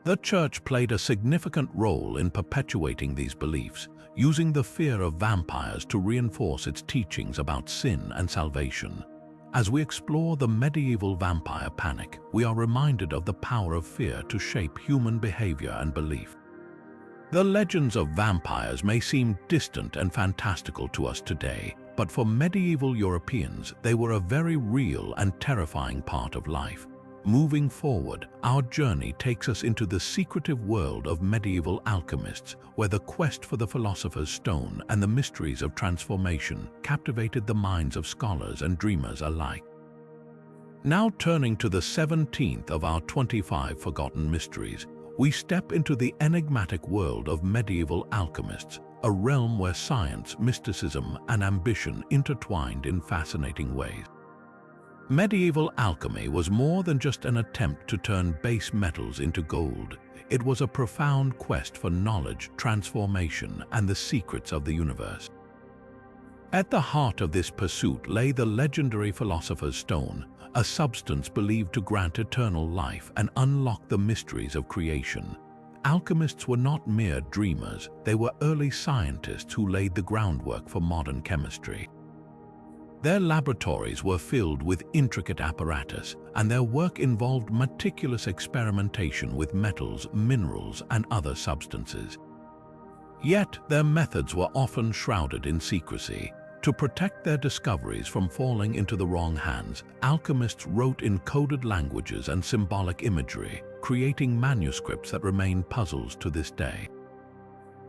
The Church played a significant role in perpetuating these beliefs, using the fear of vampires to reinforce its teachings about sin and salvation. As we explore the medieval vampire panic, we are reminded of the power of fear to shape human behavior and belief. The legends of vampires may seem distant and fantastical to us today, but for medieval Europeans, they were a very real and terrifying part of life. Moving forward, our journey takes us into the secretive world of medieval alchemists, where the quest for the philosopher's stone and the mysteries of transformation captivated the minds of scholars and dreamers alike. Now turning to the 17th of our 25 forgotten mysteries, we step into the enigmatic world of medieval alchemists, a realm where science, mysticism, and ambition intertwined in fascinating ways. Medieval alchemy was more than just an attempt to turn base metals into gold. It was a profound quest for knowledge, transformation, and the secrets of the universe. At the heart of this pursuit lay the legendary philosopher's stone, a substance believed to grant eternal life and unlock the mysteries of creation. Alchemists were not mere dreamers, they were early scientists who laid the groundwork for modern chemistry. Their laboratories were filled with intricate apparatus, and their work involved meticulous experimentation with metals, minerals, and other substances. Yet, their methods were often shrouded in secrecy. To protect their discoveries from falling into the wrong hands, alchemists wrote in coded languages and symbolic imagery, creating manuscripts that remain puzzles to this day.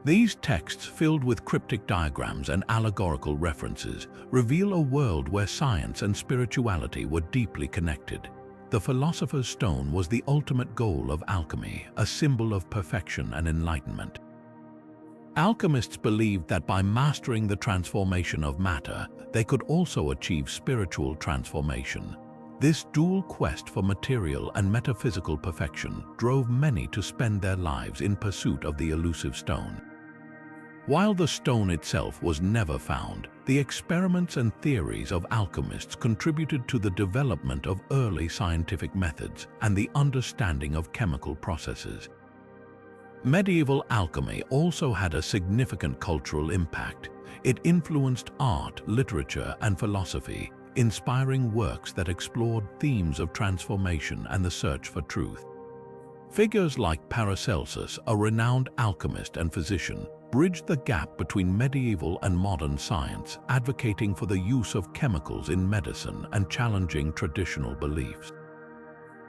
These texts, filled with cryptic diagrams and allegorical references, reveal a world where science and spirituality were deeply connected. The philosopher's stone was the ultimate goal of alchemy, a symbol of perfection and enlightenment. Alchemists believed that by mastering the transformation of matter, they could also achieve spiritual transformation. This dual quest for material and metaphysical perfection drove many to spend their lives in pursuit of the elusive stone. While the stone itself was never found, the experiments and theories of alchemists contributed to the development of early scientific methods and the understanding of chemical processes. Medieval alchemy also had a significant cultural impact. It influenced art, literature, and philosophy, inspiring works that explored themes of transformation and the search for truth. Figures like Paracelsus, a renowned alchemist and physician, bridged the gap between medieval and modern science, advocating for the use of chemicals in medicine and challenging traditional beliefs.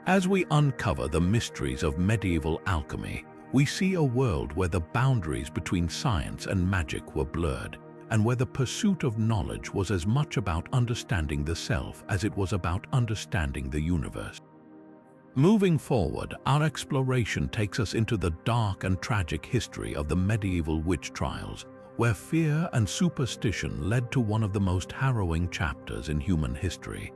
As we uncover the mysteries of medieval alchemy, we see a world where the boundaries between science and magic were blurred, and where the pursuit of knowledge was as much about understanding the self as it was about understanding the universe. Moving forward, our exploration takes us into the dark and tragic history of the medieval witch trials, where fear and superstition led to one of the most harrowing chapters in human history.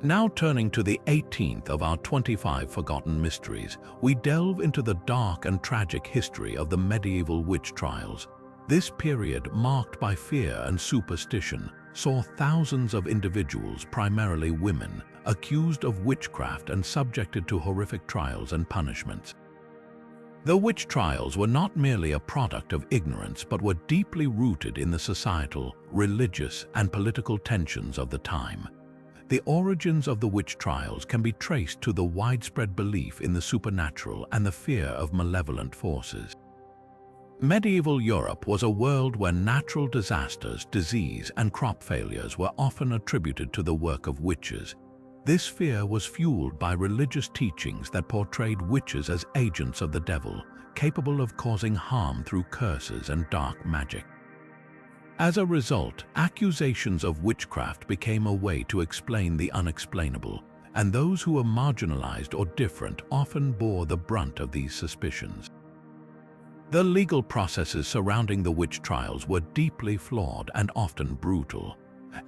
Now turning to the 18th of our 25 forgotten mysteries, we delve into the dark and tragic history of the medieval witch trials. This period, marked by fear and superstition, saw thousands of individuals, primarily women, accused of witchcraft and subjected to horrific trials and punishments. The witch trials were not merely a product of ignorance, but were deeply rooted in the societal, religious, and political tensions of the time. The origins of the witch trials can be traced to the widespread belief in the supernatural and the fear of malevolent forces. Medieval Europe was a world where natural disasters, disease, and crop failures were often attributed to the work of witches. This fear was fueled by religious teachings that portrayed witches as agents of the devil, capable of causing harm through curses and dark magic. As a result, accusations of witchcraft became a way to explain the unexplainable, and those who were marginalized or different often bore the brunt of these suspicions. The legal processes surrounding the witch trials were deeply flawed and often brutal.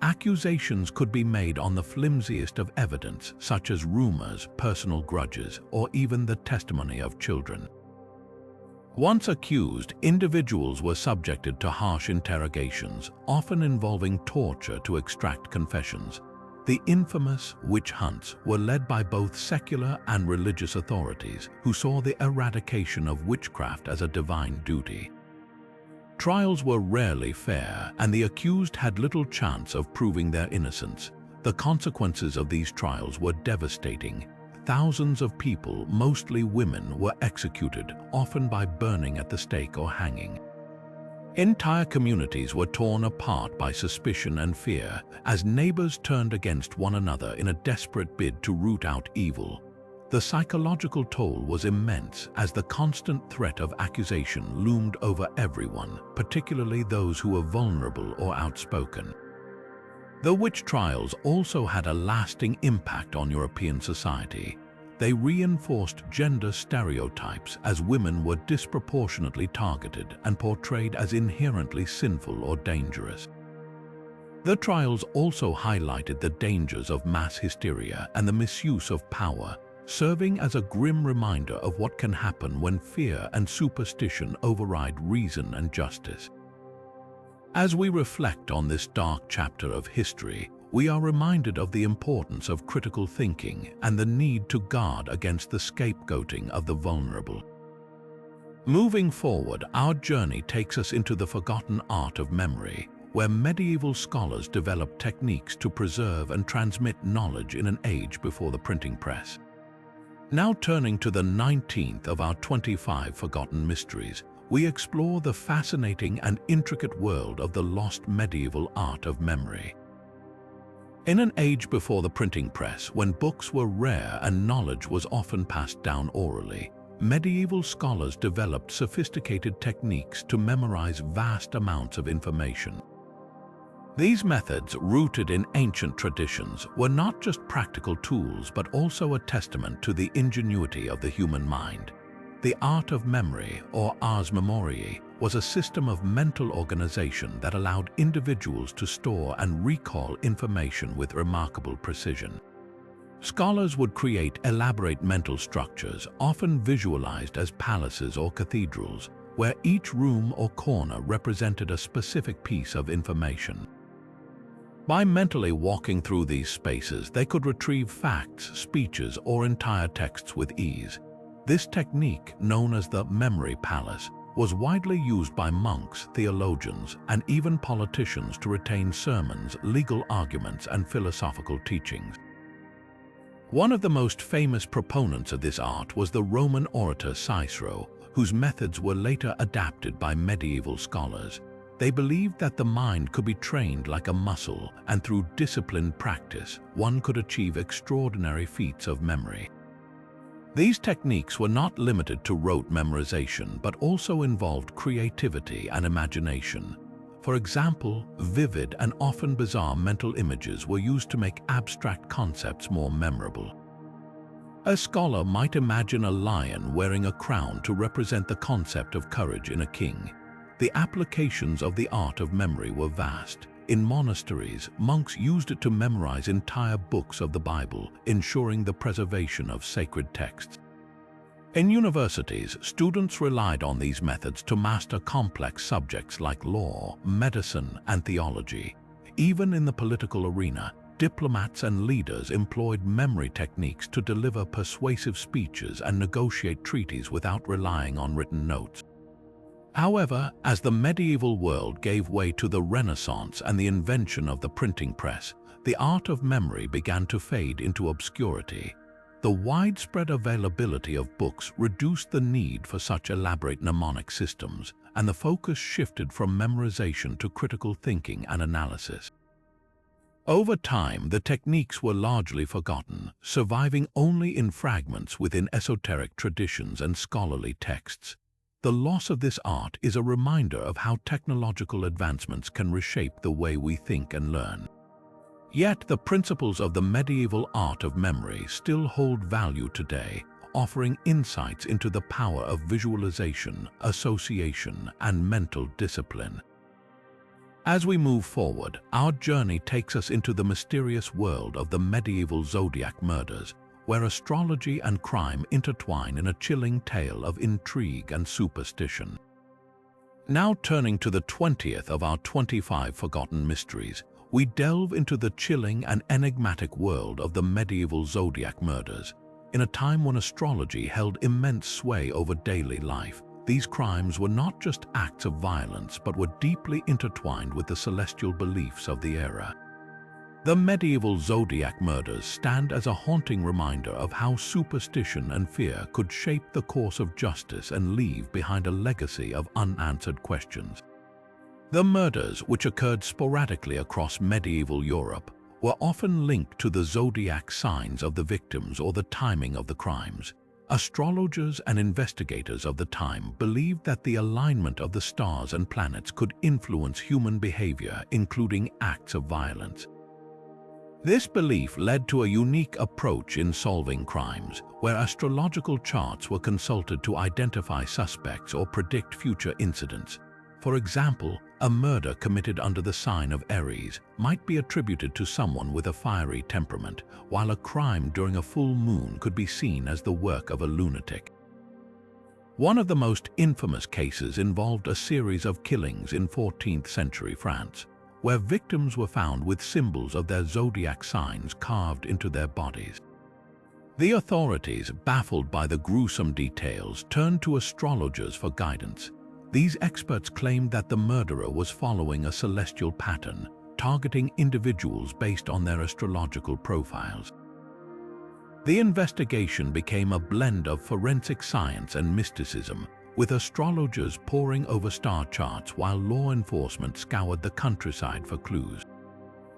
Accusations could be made on the flimsiest of evidence, such as rumors, personal grudges, or even the testimony of children. Once accused, individuals were subjected to harsh interrogations, often involving torture to extract confessions. The infamous witch hunts were led by both secular and religious authorities, who saw the eradication of witchcraft as a divine duty. Trials were rarely fair, and the accused had little chance of proving their innocence. The consequences of these trials were devastating. Thousands of people, mostly women, were executed, often by burning at the stake or hanging. Entire communities were torn apart by suspicion and fear, as neighbors turned against one another in a desperate bid to root out evil. The psychological toll was immense, as the constant threat of accusation loomed over everyone, particularly those who were vulnerable or outspoken. The witch trials also had a lasting impact on European society. They reinforced gender stereotypes, as women were disproportionately targeted and portrayed as inherently sinful or dangerous. The trials also highlighted the dangers of mass hysteria and the misuse of power, serving as a grim reminder of what can happen when fear and superstition override reason and justice. As we reflect on this dark chapter of history, we are reminded of the importance of critical thinking and the need to guard against the scapegoating of the vulnerable. Moving forward, our journey takes us into the forgotten art of memory, where medieval scholars developed techniques to preserve and transmit knowledge in an age before the printing press. Now turning to the 19th of our 25 forgotten mysteries, we explore the fascinating and intricate world of the lost medieval art of memory. In an age before the printing press, when books were rare and knowledge was often passed down orally, medieval scholars developed sophisticated techniques to memorize vast amounts of information. These methods, rooted in ancient traditions, were not just practical tools but also a testament to the ingenuity of the human mind. The art of memory, or ars memoriae, was a system of mental organization that allowed individuals to store and recall information with remarkable precision. Scholars would create elaborate mental structures, often visualized as palaces or cathedrals, where each room or corner represented a specific piece of information. By mentally walking through these spaces, they could retrieve facts, speeches, or entire texts with ease. This technique, known as the memory palace, was widely used by monks, theologians, and even politicians to retain sermons, legal arguments, and philosophical teachings. One of the most famous proponents of this art was the Roman orator Cicero, whose methods were later adapted by medieval scholars. They believed that the mind could be trained like a muscle, and through disciplined practice, one could achieve extraordinary feats of memory. These techniques were not limited to rote memorization, but also involved creativity and imagination. For example, vivid and often bizarre mental images were used to make abstract concepts more memorable. A scholar might imagine a lion wearing a crown to represent the concept of courage in a king. The applications of the art of memory were vast. In monasteries, monks used it to memorize entire books of the Bible, ensuring the preservation of sacred texts. In universities, students relied on these methods to master complex subjects like law, medicine, and theology. Even in the political arena, diplomats and leaders employed memory techniques to deliver persuasive speeches and negotiate treaties without relying on written notes. However, as the medieval world gave way to the Renaissance and the invention of the printing press, the art of memory began to fade into obscurity. The widespread availability of books reduced the need for such elaborate mnemonic systems, and the focus shifted from memorization to critical thinking and analysis. Over time, the techniques were largely forgotten, surviving only in fragments within esoteric traditions and scholarly texts. The loss of this art is a reminder of how technological advancements can reshape the way we think and learn. Yet the principles of the medieval art of memory still hold value today, offering insights into the power of visualization, association, and mental discipline. As we move forward, our journey takes us into the mysterious world of the medieval Zodiac murders, where astrology and crime intertwine in a chilling tale of intrigue and superstition. Now turning to the 20th of our 25 forgotten mysteries, we delve into the chilling and enigmatic world of the medieval Zodiac murders. In a time when astrology held immense sway over daily life, these crimes were not just acts of violence but were deeply intertwined with the celestial beliefs of the era. The medieval Zodiac murders stand as a haunting reminder of how superstition and fear could shape the course of justice and leave behind a legacy of unanswered questions. The murders, which occurred sporadically across medieval Europe, were often linked to the zodiac signs of the victims or the timing of the crimes. Astrologers and investigators of the time believed that the alignment of the stars and planets could influence human behavior, including acts of violence. This belief led to a unique approach in solving crimes, where astrological charts were consulted to identify suspects or predict future incidents. For example, a murder committed under the sign of Aries might be attributed to someone with a fiery temperament, while a crime during a full moon could be seen as the work of a lunatic. One of the most infamous cases involved a series of killings in 14th century France, where victims were found with symbols of their zodiac signs carved into their bodies. The authorities, baffled by the gruesome details, turned to astrologers for guidance. These experts claimed that the murderer was following a celestial pattern, targeting individuals based on their astrological profiles. The investigation became a blend of forensic science and mysticism, with astrologers poring over star charts while law enforcement scoured the countryside for clues.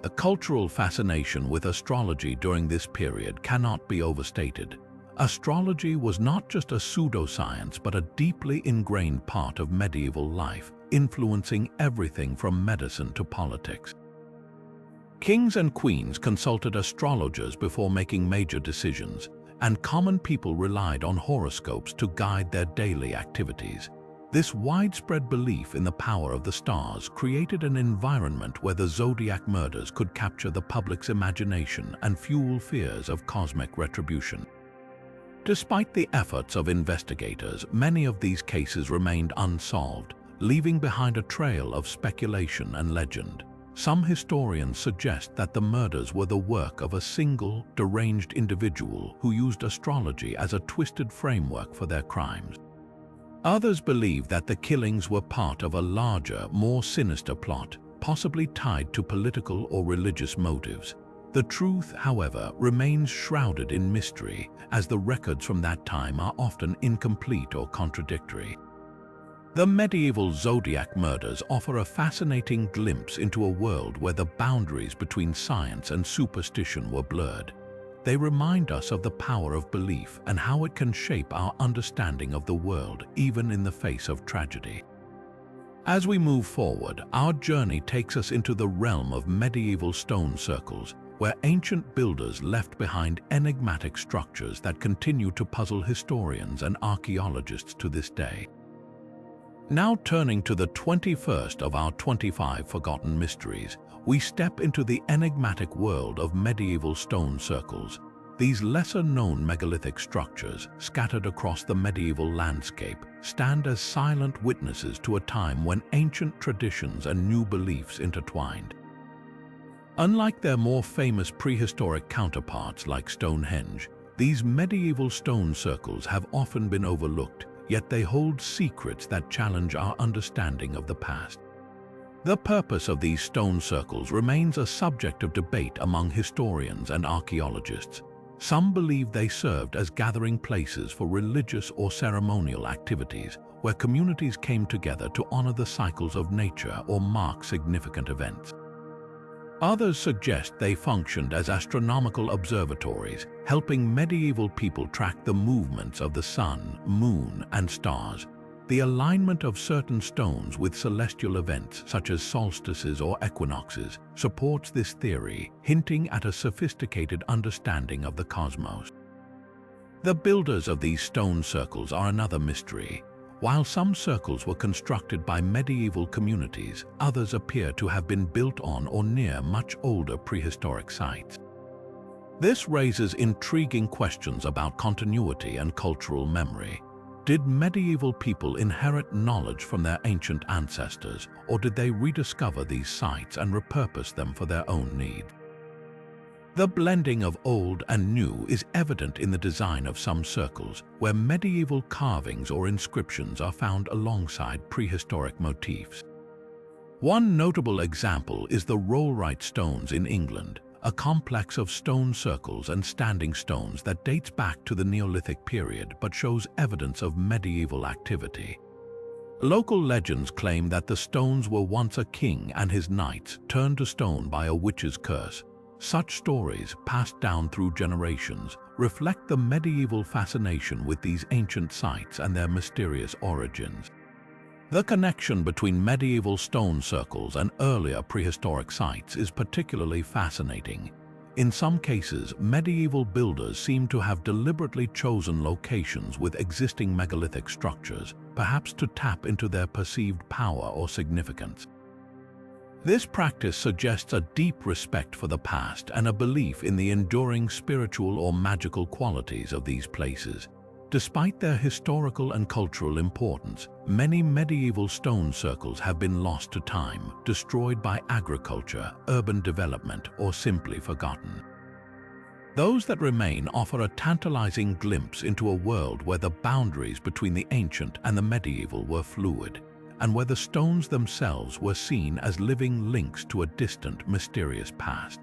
The cultural fascination with astrology during this period cannot be overstated. Astrology was not just a pseudoscience but a deeply ingrained part of medieval life, influencing everything from medicine to politics. Kings and queens consulted astrologers before making major decisions, and common people relied on horoscopes to guide their daily activities. This widespread belief in the power of the stars created an environment where the Zodiac murders could capture the public's imagination and fuel fears of cosmic retribution. Despite the efforts of investigators, many of these cases remained unsolved, leaving behind a trail of speculation and legend. Some historians suggest that the murders were the work of a single, deranged individual who used astrology as a twisted framework for their crimes. Others believe that the killings were part of a larger, more sinister plot, possibly tied to political or religious motives. The truth, however, remains shrouded in mystery, as the records from that time are often incomplete or contradictory. The medieval Zodiac murders offer a fascinating glimpse into a world where the boundaries between science and superstition were blurred. They remind us of the power of belief and how it can shape our understanding of the world, even in the face of tragedy. As we move forward, our journey takes us into the realm of medieval stone circles, where ancient builders left behind enigmatic structures that continue to puzzle historians and archaeologists to this day. Now turning to the 21st of our 25 forgotten mysteries, we step into the enigmatic world of medieval stone circles. These lesser-known megalithic structures, scattered across the medieval landscape, stand as silent witnesses to a time when ancient traditions and new beliefs intertwined. Unlike their more famous prehistoric counterparts like Stonehenge, these medieval stone circles have often been overlooked, yet they hold secrets that challenge our understanding of the past. The purpose of these stone circles remains a subject of debate among historians and archaeologists. Some believe they served as gathering places for religious or ceremonial activities, where communities came together to honor the cycles of nature or mark significant events. Others suggest they functioned as astronomical observatories, helping medieval people track the movements of the sun, moon, and stars. The alignment of certain stones with celestial events, such as solstices or equinoxes, supports this theory, hinting at a sophisticated understanding of the cosmos. The builders of these stone circles are another mystery. While some circles were constructed by medieval communities, others appear to have been built on or near much older prehistoric sites. This raises intriguing questions about continuity and cultural memory. Did medieval people inherit knowledge from their ancient ancestors, or did they rediscover these sites and repurpose them for their own needs? The blending of old and new is evident in the design of some circles, where medieval carvings or inscriptions are found alongside prehistoric motifs. One notable example is the Rollright stones in England, a complex of stone circles and standing stones that dates back to the Neolithic period but shows evidence of medieval activity. Local legends claim that the stones were once a king and his knights turned to stone by a witch's curse. Such stories, passed down through generations, reflect the medieval fascination with these ancient sites and their mysterious origins. The connection between medieval stone circles and earlier prehistoric sites is particularly fascinating. In some cases, medieval builders seem to have deliberately chosen locations with existing megalithic structures, perhaps to tap into their perceived power or significance. This practice suggests a deep respect for the past and a belief in the enduring spiritual or magical qualities of these places. Despite their historical and cultural importance, many medieval stone circles have been lost to time, destroyed by agriculture, urban development, or simply forgotten. Those that remain offer a tantalizing glimpse into a world where the boundaries between the ancient and the medieval were fluid, and where the stones themselves were seen as living links to a distant, mysterious past.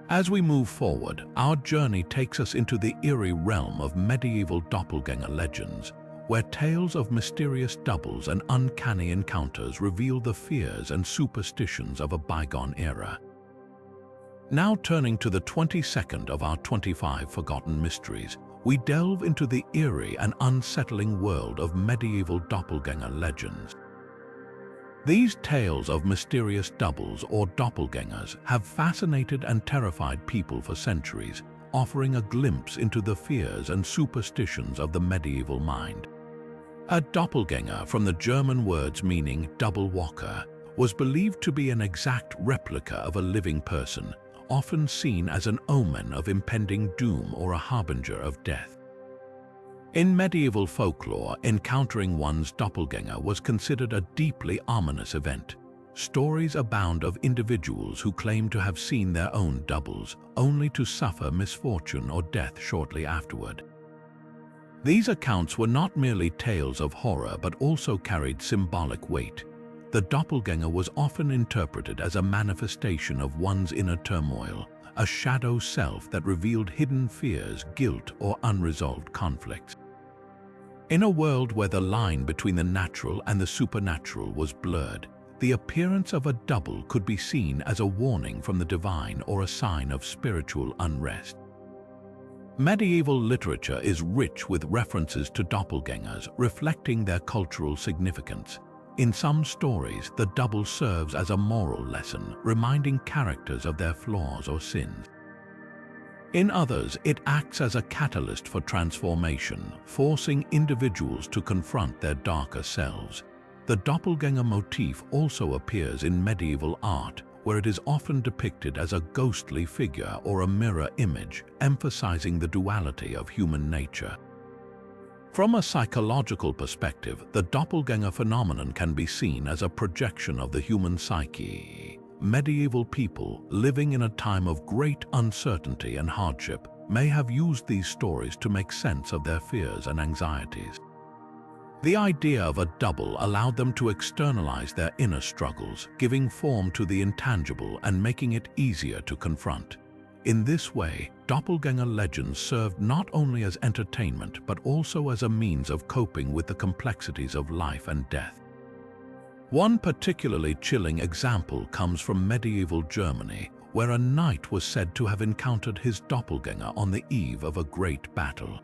As we move forward, our journey takes us into the eerie realm of medieval doppelganger legends, where tales of mysterious doubles and uncanny encounters reveal the fears and superstitions of a bygone era. Now turning to the 22nd of our 25 forgotten mysteries, we delve into the eerie and unsettling world of medieval doppelganger legends. These tales of mysterious doubles or doppelgangers have fascinated and terrified people for centuries, offering a glimpse into the fears and superstitions of the medieval mind. A doppelganger, from the German words meaning double walker, was believed to be an exact replica of a living person, often seen as an omen of impending doom or a harbinger of death. In medieval folklore, encountering one's doppelganger was considered a deeply ominous event. Stories abound of individuals who claim to have seen their own doubles, only to suffer misfortune or death shortly afterward. These accounts were not merely tales of horror but also carried symbolic weight. The doppelganger was often interpreted as a manifestation of one's inner turmoil, a shadow self that revealed hidden fears, guilt, or unresolved conflicts. In a world where the line between the natural and the supernatural was blurred, the appearance of a double could be seen as a warning from the divine or a sign of spiritual unrest. Medieval literature is rich with references to doppelgangers, reflecting their cultural significance. In some stories, the double serves as a moral lesson, reminding characters of their flaws or sins. In others, it acts as a catalyst for transformation, forcing individuals to confront their darker selves. The doppelganger motif also appears in medieval art, where it is often depicted as a ghostly figure or a mirror image, emphasizing the duality of human nature. From a psychological perspective, the doppelganger phenomenon can be seen as a projection of the human psyche. Medieval people, living in a time of great uncertainty and hardship, may have used these stories to make sense of their fears and anxieties. The idea of a double allowed them to externalize their inner struggles, giving form to the intangible and making it easier to confront. In this way, doppelganger legends served not only as entertainment but also as a means of coping with the complexities of life and death. One particularly chilling example comes from medieval Germany, where a knight was said to have encountered his doppelganger on the eve of a great battle.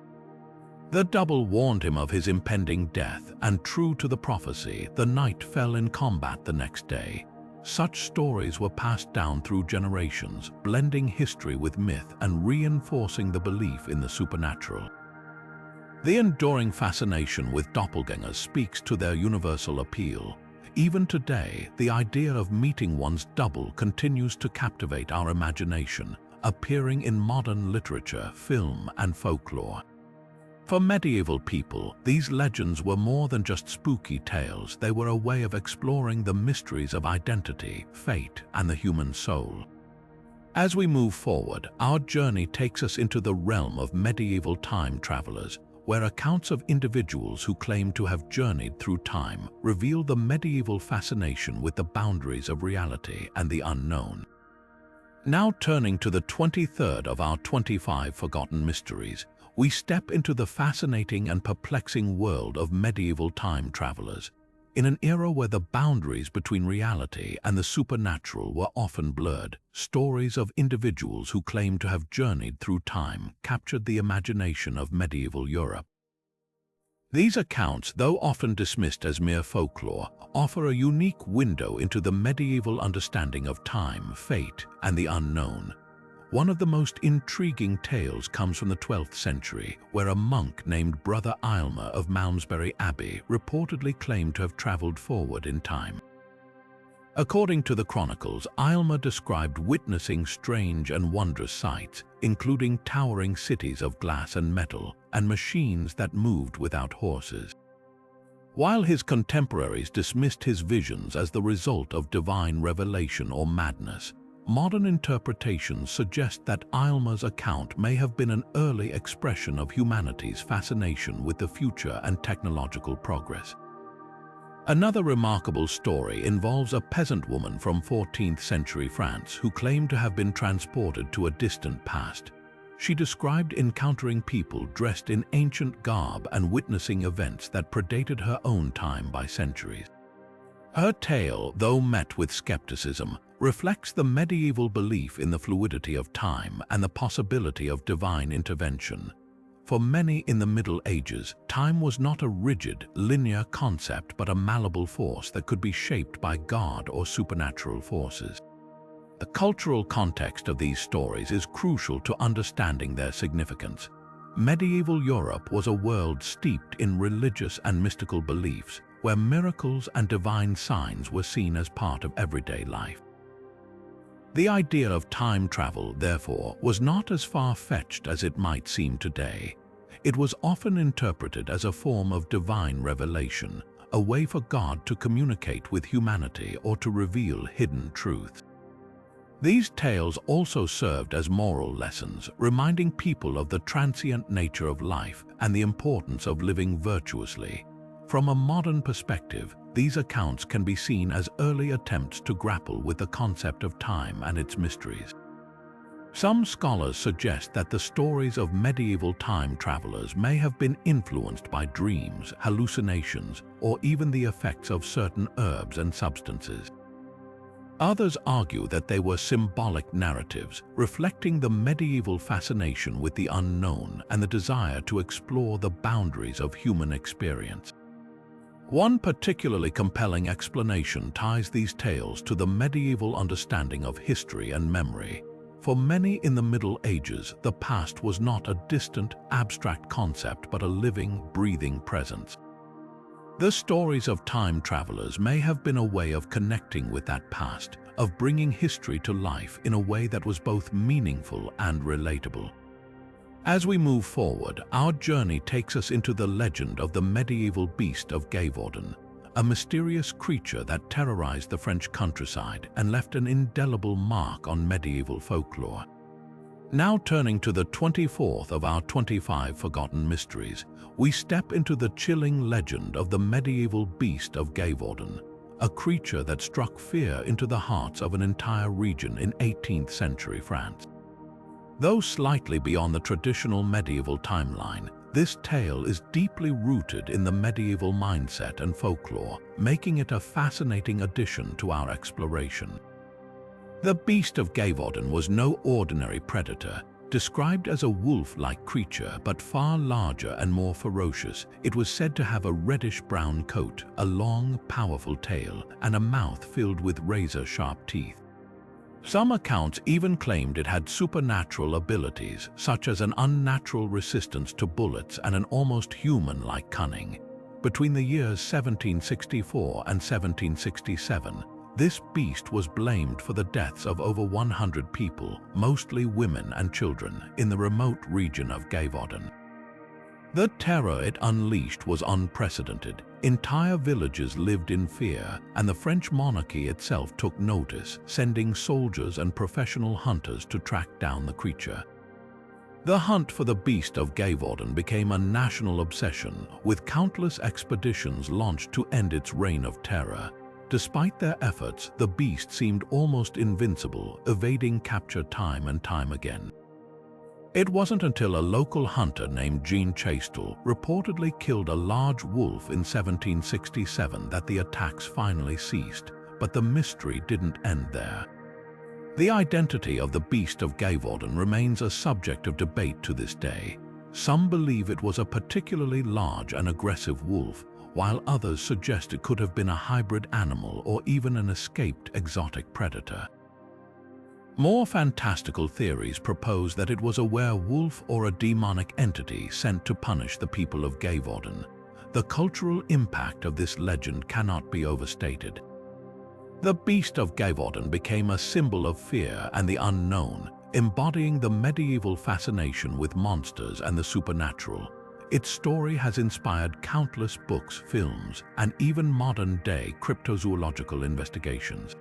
The double warned him of his impending death, and true to the prophecy, the knight fell in combat the next day. Such stories were passed down through generations, blending history with myth and reinforcing the belief in the supernatural. The enduring fascination with doppelgangers speaks to their universal appeal. Even today, the idea of meeting one's double continues to captivate our imagination, appearing in modern literature, film, and folklore. For medieval people, these legends were more than just spooky tales. They were a way of exploring the mysteries of identity, fate, and the human soul. As we move forward, our journey takes us into the realm of medieval time travelers, where accounts of individuals who claim to have journeyed through time reveal the medieval fascination with the boundaries of reality and the unknown. Now turning to the 23rd of our 25 Forgotten Mysteries, we step into the fascinating and perplexing world of medieval time travelers. In an era where the boundaries between reality and the supernatural were often blurred, stories of individuals who claimed to have journeyed through time captured the imagination of medieval Europe. These accounts, though often dismissed as mere folklore, offer a unique window into the medieval understanding of time, fate, and the unknown. One of the most intriguing tales comes from the 12th century, where a monk named Brother Aylmer of Malmesbury Abbey reportedly claimed to have traveled forward in time. According to the chronicles, Aylmer described witnessing strange and wondrous sights, including towering cities of glass and metal, and machines that moved without horses. While his contemporaries dismissed his visions as the result of divine revelation or madness, modern interpretations suggest that Aylmer's account may have been an early expression of humanity's fascination with the future and technological progress. Another remarkable story involves a peasant woman from 14th century France who claimed to have been transported to a distant past. She described encountering people dressed in ancient garb and witnessing events that predated her own time by centuries. Her tale, though met with skepticism, reflects the medieval belief in the fluidity of time and the possibility of divine intervention. For many in the Middle Ages, time was not a rigid, linear concept but a malleable force that could be shaped by God or supernatural forces. The cultural context of these stories is crucial to understanding their significance. Medieval Europe was a world steeped in religious and mystical beliefs, where miracles and divine signs were seen as part of everyday life. The idea of time travel, therefore, was not as far-fetched as it might seem today. It was often interpreted as a form of divine revelation, a way for God to communicate with humanity or to reveal hidden truths. These tales also served as moral lessons, reminding people of the transient nature of life and the importance of living virtuously. From a modern perspective, these accounts can be seen as early attempts to grapple with the concept of time and its mysteries. Some scholars suggest that the stories of medieval time travelers may have been influenced by dreams, hallucinations, or even the effects of certain herbs and substances. Others argue that they were symbolic narratives, reflecting the medieval fascination with the unknown and the desire to explore the boundaries of human experience. One particularly compelling explanation ties these tales to the medieval understanding of history and memory. For many in the Middle Ages, the past was not a distant, abstract concept but a living, breathing presence. The stories of time travelers may have been a way of connecting with that past, of bringing history to life in a way that was both meaningful and relatable. As we move forward, our journey takes us into the legend of the medieval beast of Gévaudan, a mysterious creature that terrorized the French countryside and left an indelible mark on medieval folklore. Now turning to the 24th of our 25 Forgotten Mysteries, we step into the chilling legend of the medieval beast of Gévaudan, a creature that struck fear into the hearts of an entire region in 18th century France. Though slightly beyond the traditional medieval timeline, this tale is deeply rooted in the medieval mindset and folklore, making it a fascinating addition to our exploration. The beast of Gévaudan was no ordinary predator. Described as a wolf-like creature but far larger and more ferocious, it was said to have a reddish-brown coat, a long, powerful tail, and a mouth filled with razor-sharp teeth. Some accounts even claimed it had supernatural abilities, such as an unnatural resistance to bullets and an almost human-like cunning. Between the years 1764 and 1767, this beast was blamed for the deaths of over 100 people, mostly women and children, in the remote region of Gévaudan. The terror it unleashed was unprecedented. Entire villages lived in fear, and the French monarchy itself took notice, sending soldiers and professional hunters to track down the creature. The hunt for the beast of Gévaudan became a national obsession, with countless expeditions launched to end its reign of terror. Despite their efforts, the beast seemed almost invincible, evading capture time and time again. It wasn't until a local hunter named Jean Chastel reportedly killed a large wolf in 1767 that the attacks finally ceased, but the mystery didn't end there. The identity of the beast of Gévaudan remains a subject of debate to this day. Some believe it was a particularly large and aggressive wolf, while others suggest it could have been a hybrid animal or even an escaped exotic predator. More fantastical theories propose that it was a werewolf or a demonic entity sent to punish the people of Gévaudan. The cultural impact of this legend cannot be overstated. The beast of Gévaudan became a symbol of fear and the unknown, embodying the medieval fascination with monsters and the supernatural. Its story has inspired countless books, films, and even modern-day cryptozoological investigations.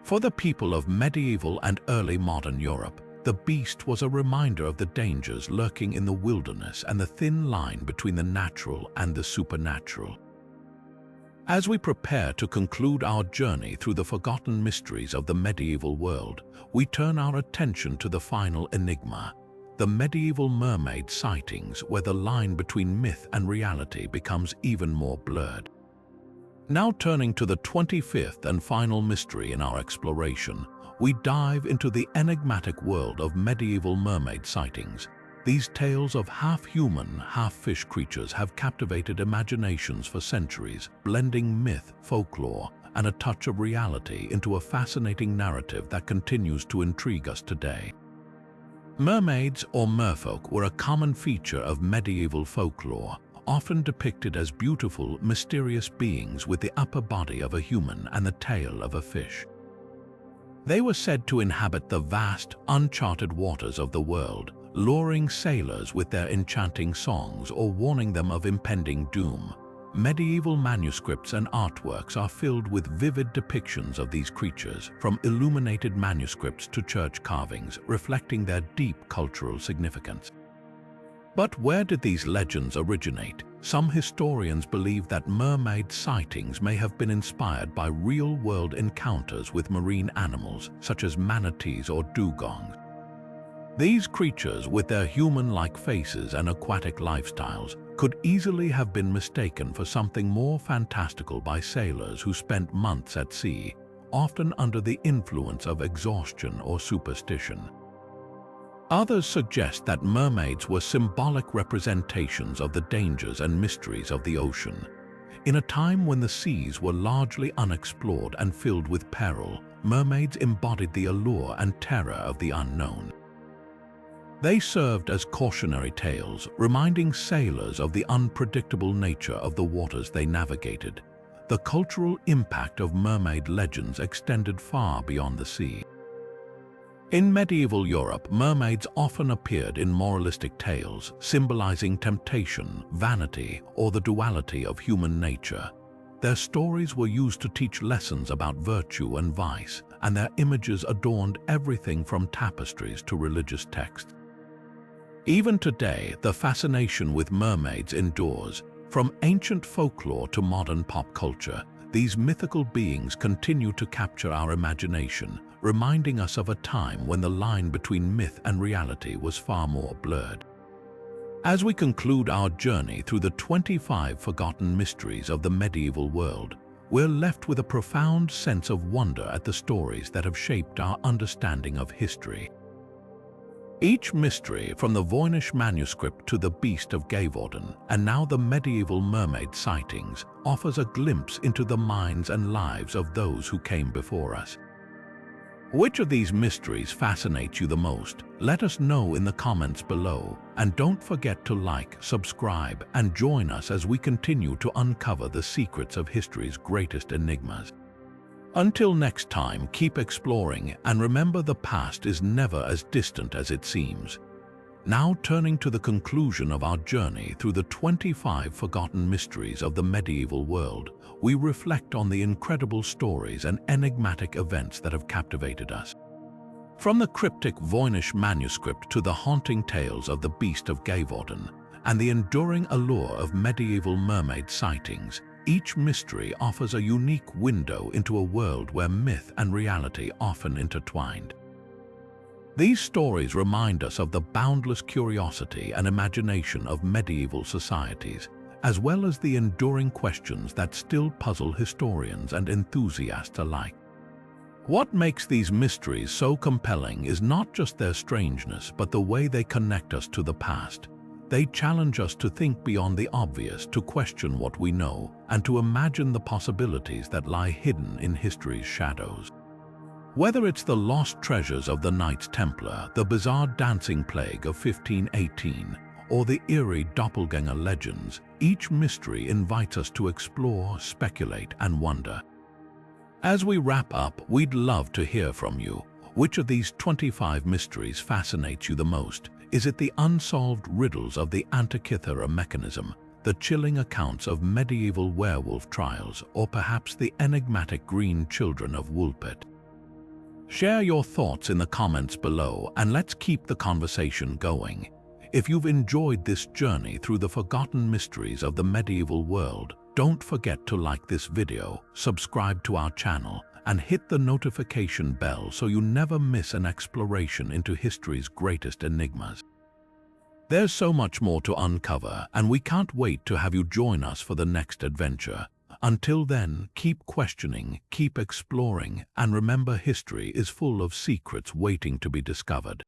For the people of medieval and early modern Europe, the beast was a reminder of the dangers lurking in the wilderness and the thin line between the natural and the supernatural. As we prepare to conclude our journey through the forgotten mysteries of the medieval world, we turn our attention to the final enigma, the medieval mermaid sightings, where the line between myth and reality becomes even more blurred. Now turning to the 25th and final mystery in our exploration, we dive into the enigmatic world of medieval mermaid sightings. These tales of half-human, half-fish creatures have captivated imaginations for centuries, blending myth, folklore, and a touch of reality into a fascinating narrative that continues to intrigue us today. Mermaids, or merfolk, were a common feature of medieval folklore, often depicted as beautiful, mysterious beings with the upper body of a human and the tail of a fish. They were said to inhabit the vast, uncharted waters of the world, luring sailors with their enchanting songs or warning them of impending doom. Medieval manuscripts and artworks are filled with vivid depictions of these creatures, from illuminated manuscripts to church carvings, reflecting their deep cultural significance. But where did these legends originate? Some historians believe that mermaid sightings may have been inspired by real-world encounters with marine animals, such as manatees or dugongs. These creatures, with their human-like faces and aquatic lifestyles, could easily have been mistaken for something more fantastical by sailors who spent months at sea, often under the influence of exhaustion or superstition. Others suggest that mermaids were symbolic representations of the dangers and mysteries of the ocean. In a time when the seas were largely unexplored and filled with peril, mermaids embodied the allure and terror of the unknown. They served as cautionary tales, reminding sailors of the unpredictable nature of the waters they navigated. The cultural impact of mermaid legends extended far beyond the sea. In medieval Europe, mermaids often appeared in moralistic tales, symbolizing temptation, vanity, or the duality of human nature. Their stories were used to teach lessons about virtue and vice, and their images adorned everything from tapestries to religious texts. Even today, the fascination with mermaids endures. From ancient folklore to modern pop culture, these mythical beings continue to capture our imagination, reminding us of a time when the line between myth and reality was far more blurred. As we conclude our journey through the 25 forgotten mysteries of the medieval world, we're left with a profound sense of wonder at the stories that have shaped our understanding of history. Each mystery, from the Voynich Manuscript to the Beast of Gévaudan, and now the medieval mermaid sightings, offers a glimpse into the minds and lives of those who came before us. Which of these mysteries fascinates you the most? Let us know in the comments below, and don't forget to like, subscribe, and join us as we continue to uncover the secrets of history's greatest enigmas. Until next time, keep exploring, and remember, the past is never as distant as it seems. Now, turning to the conclusion of our journey through the 25 forgotten mysteries of the medieval world, we reflect on the incredible stories and enigmatic events that have captivated us. From the cryptic Voynich Manuscript to the haunting tales of the Beast of Gévaudan and the enduring allure of medieval mermaid sightings, each mystery offers a unique window into a world where myth and reality often intertwined. These stories remind us of the boundless curiosity and imagination of medieval societies, as well as the enduring questions that still puzzle historians and enthusiasts alike. What makes these mysteries so compelling is not just their strangeness, but the way they connect us to the past. They challenge us to think beyond the obvious, to question what we know, and to imagine the possibilities that lie hidden in history's shadows. Whether it's the lost treasures of the Knights Templar, the bizarre dancing plague of 1518, or the eerie Doppelganger legends, each mystery invites us to explore, speculate, and wonder. As we wrap up, we'd love to hear from you. Which of these 25 mysteries fascinates you the most? Is it the unsolved riddles of the Antikythera Mechanism, the chilling accounts of medieval werewolf trials, or perhaps the enigmatic Green Children of Woolpit? Share your thoughts in the comments below, and let's keep the conversation going. If you've enjoyed this journey through the forgotten mysteries of the medieval world, don't forget to like this video, subscribe to our channel, and hit the notification bell so you never miss an exploration into history's greatest enigmas. There's so much more to uncover, and we can't wait to have you join us for the next adventure. Until then, keep questioning, keep exploring, and remember, history is full of secrets waiting to be discovered.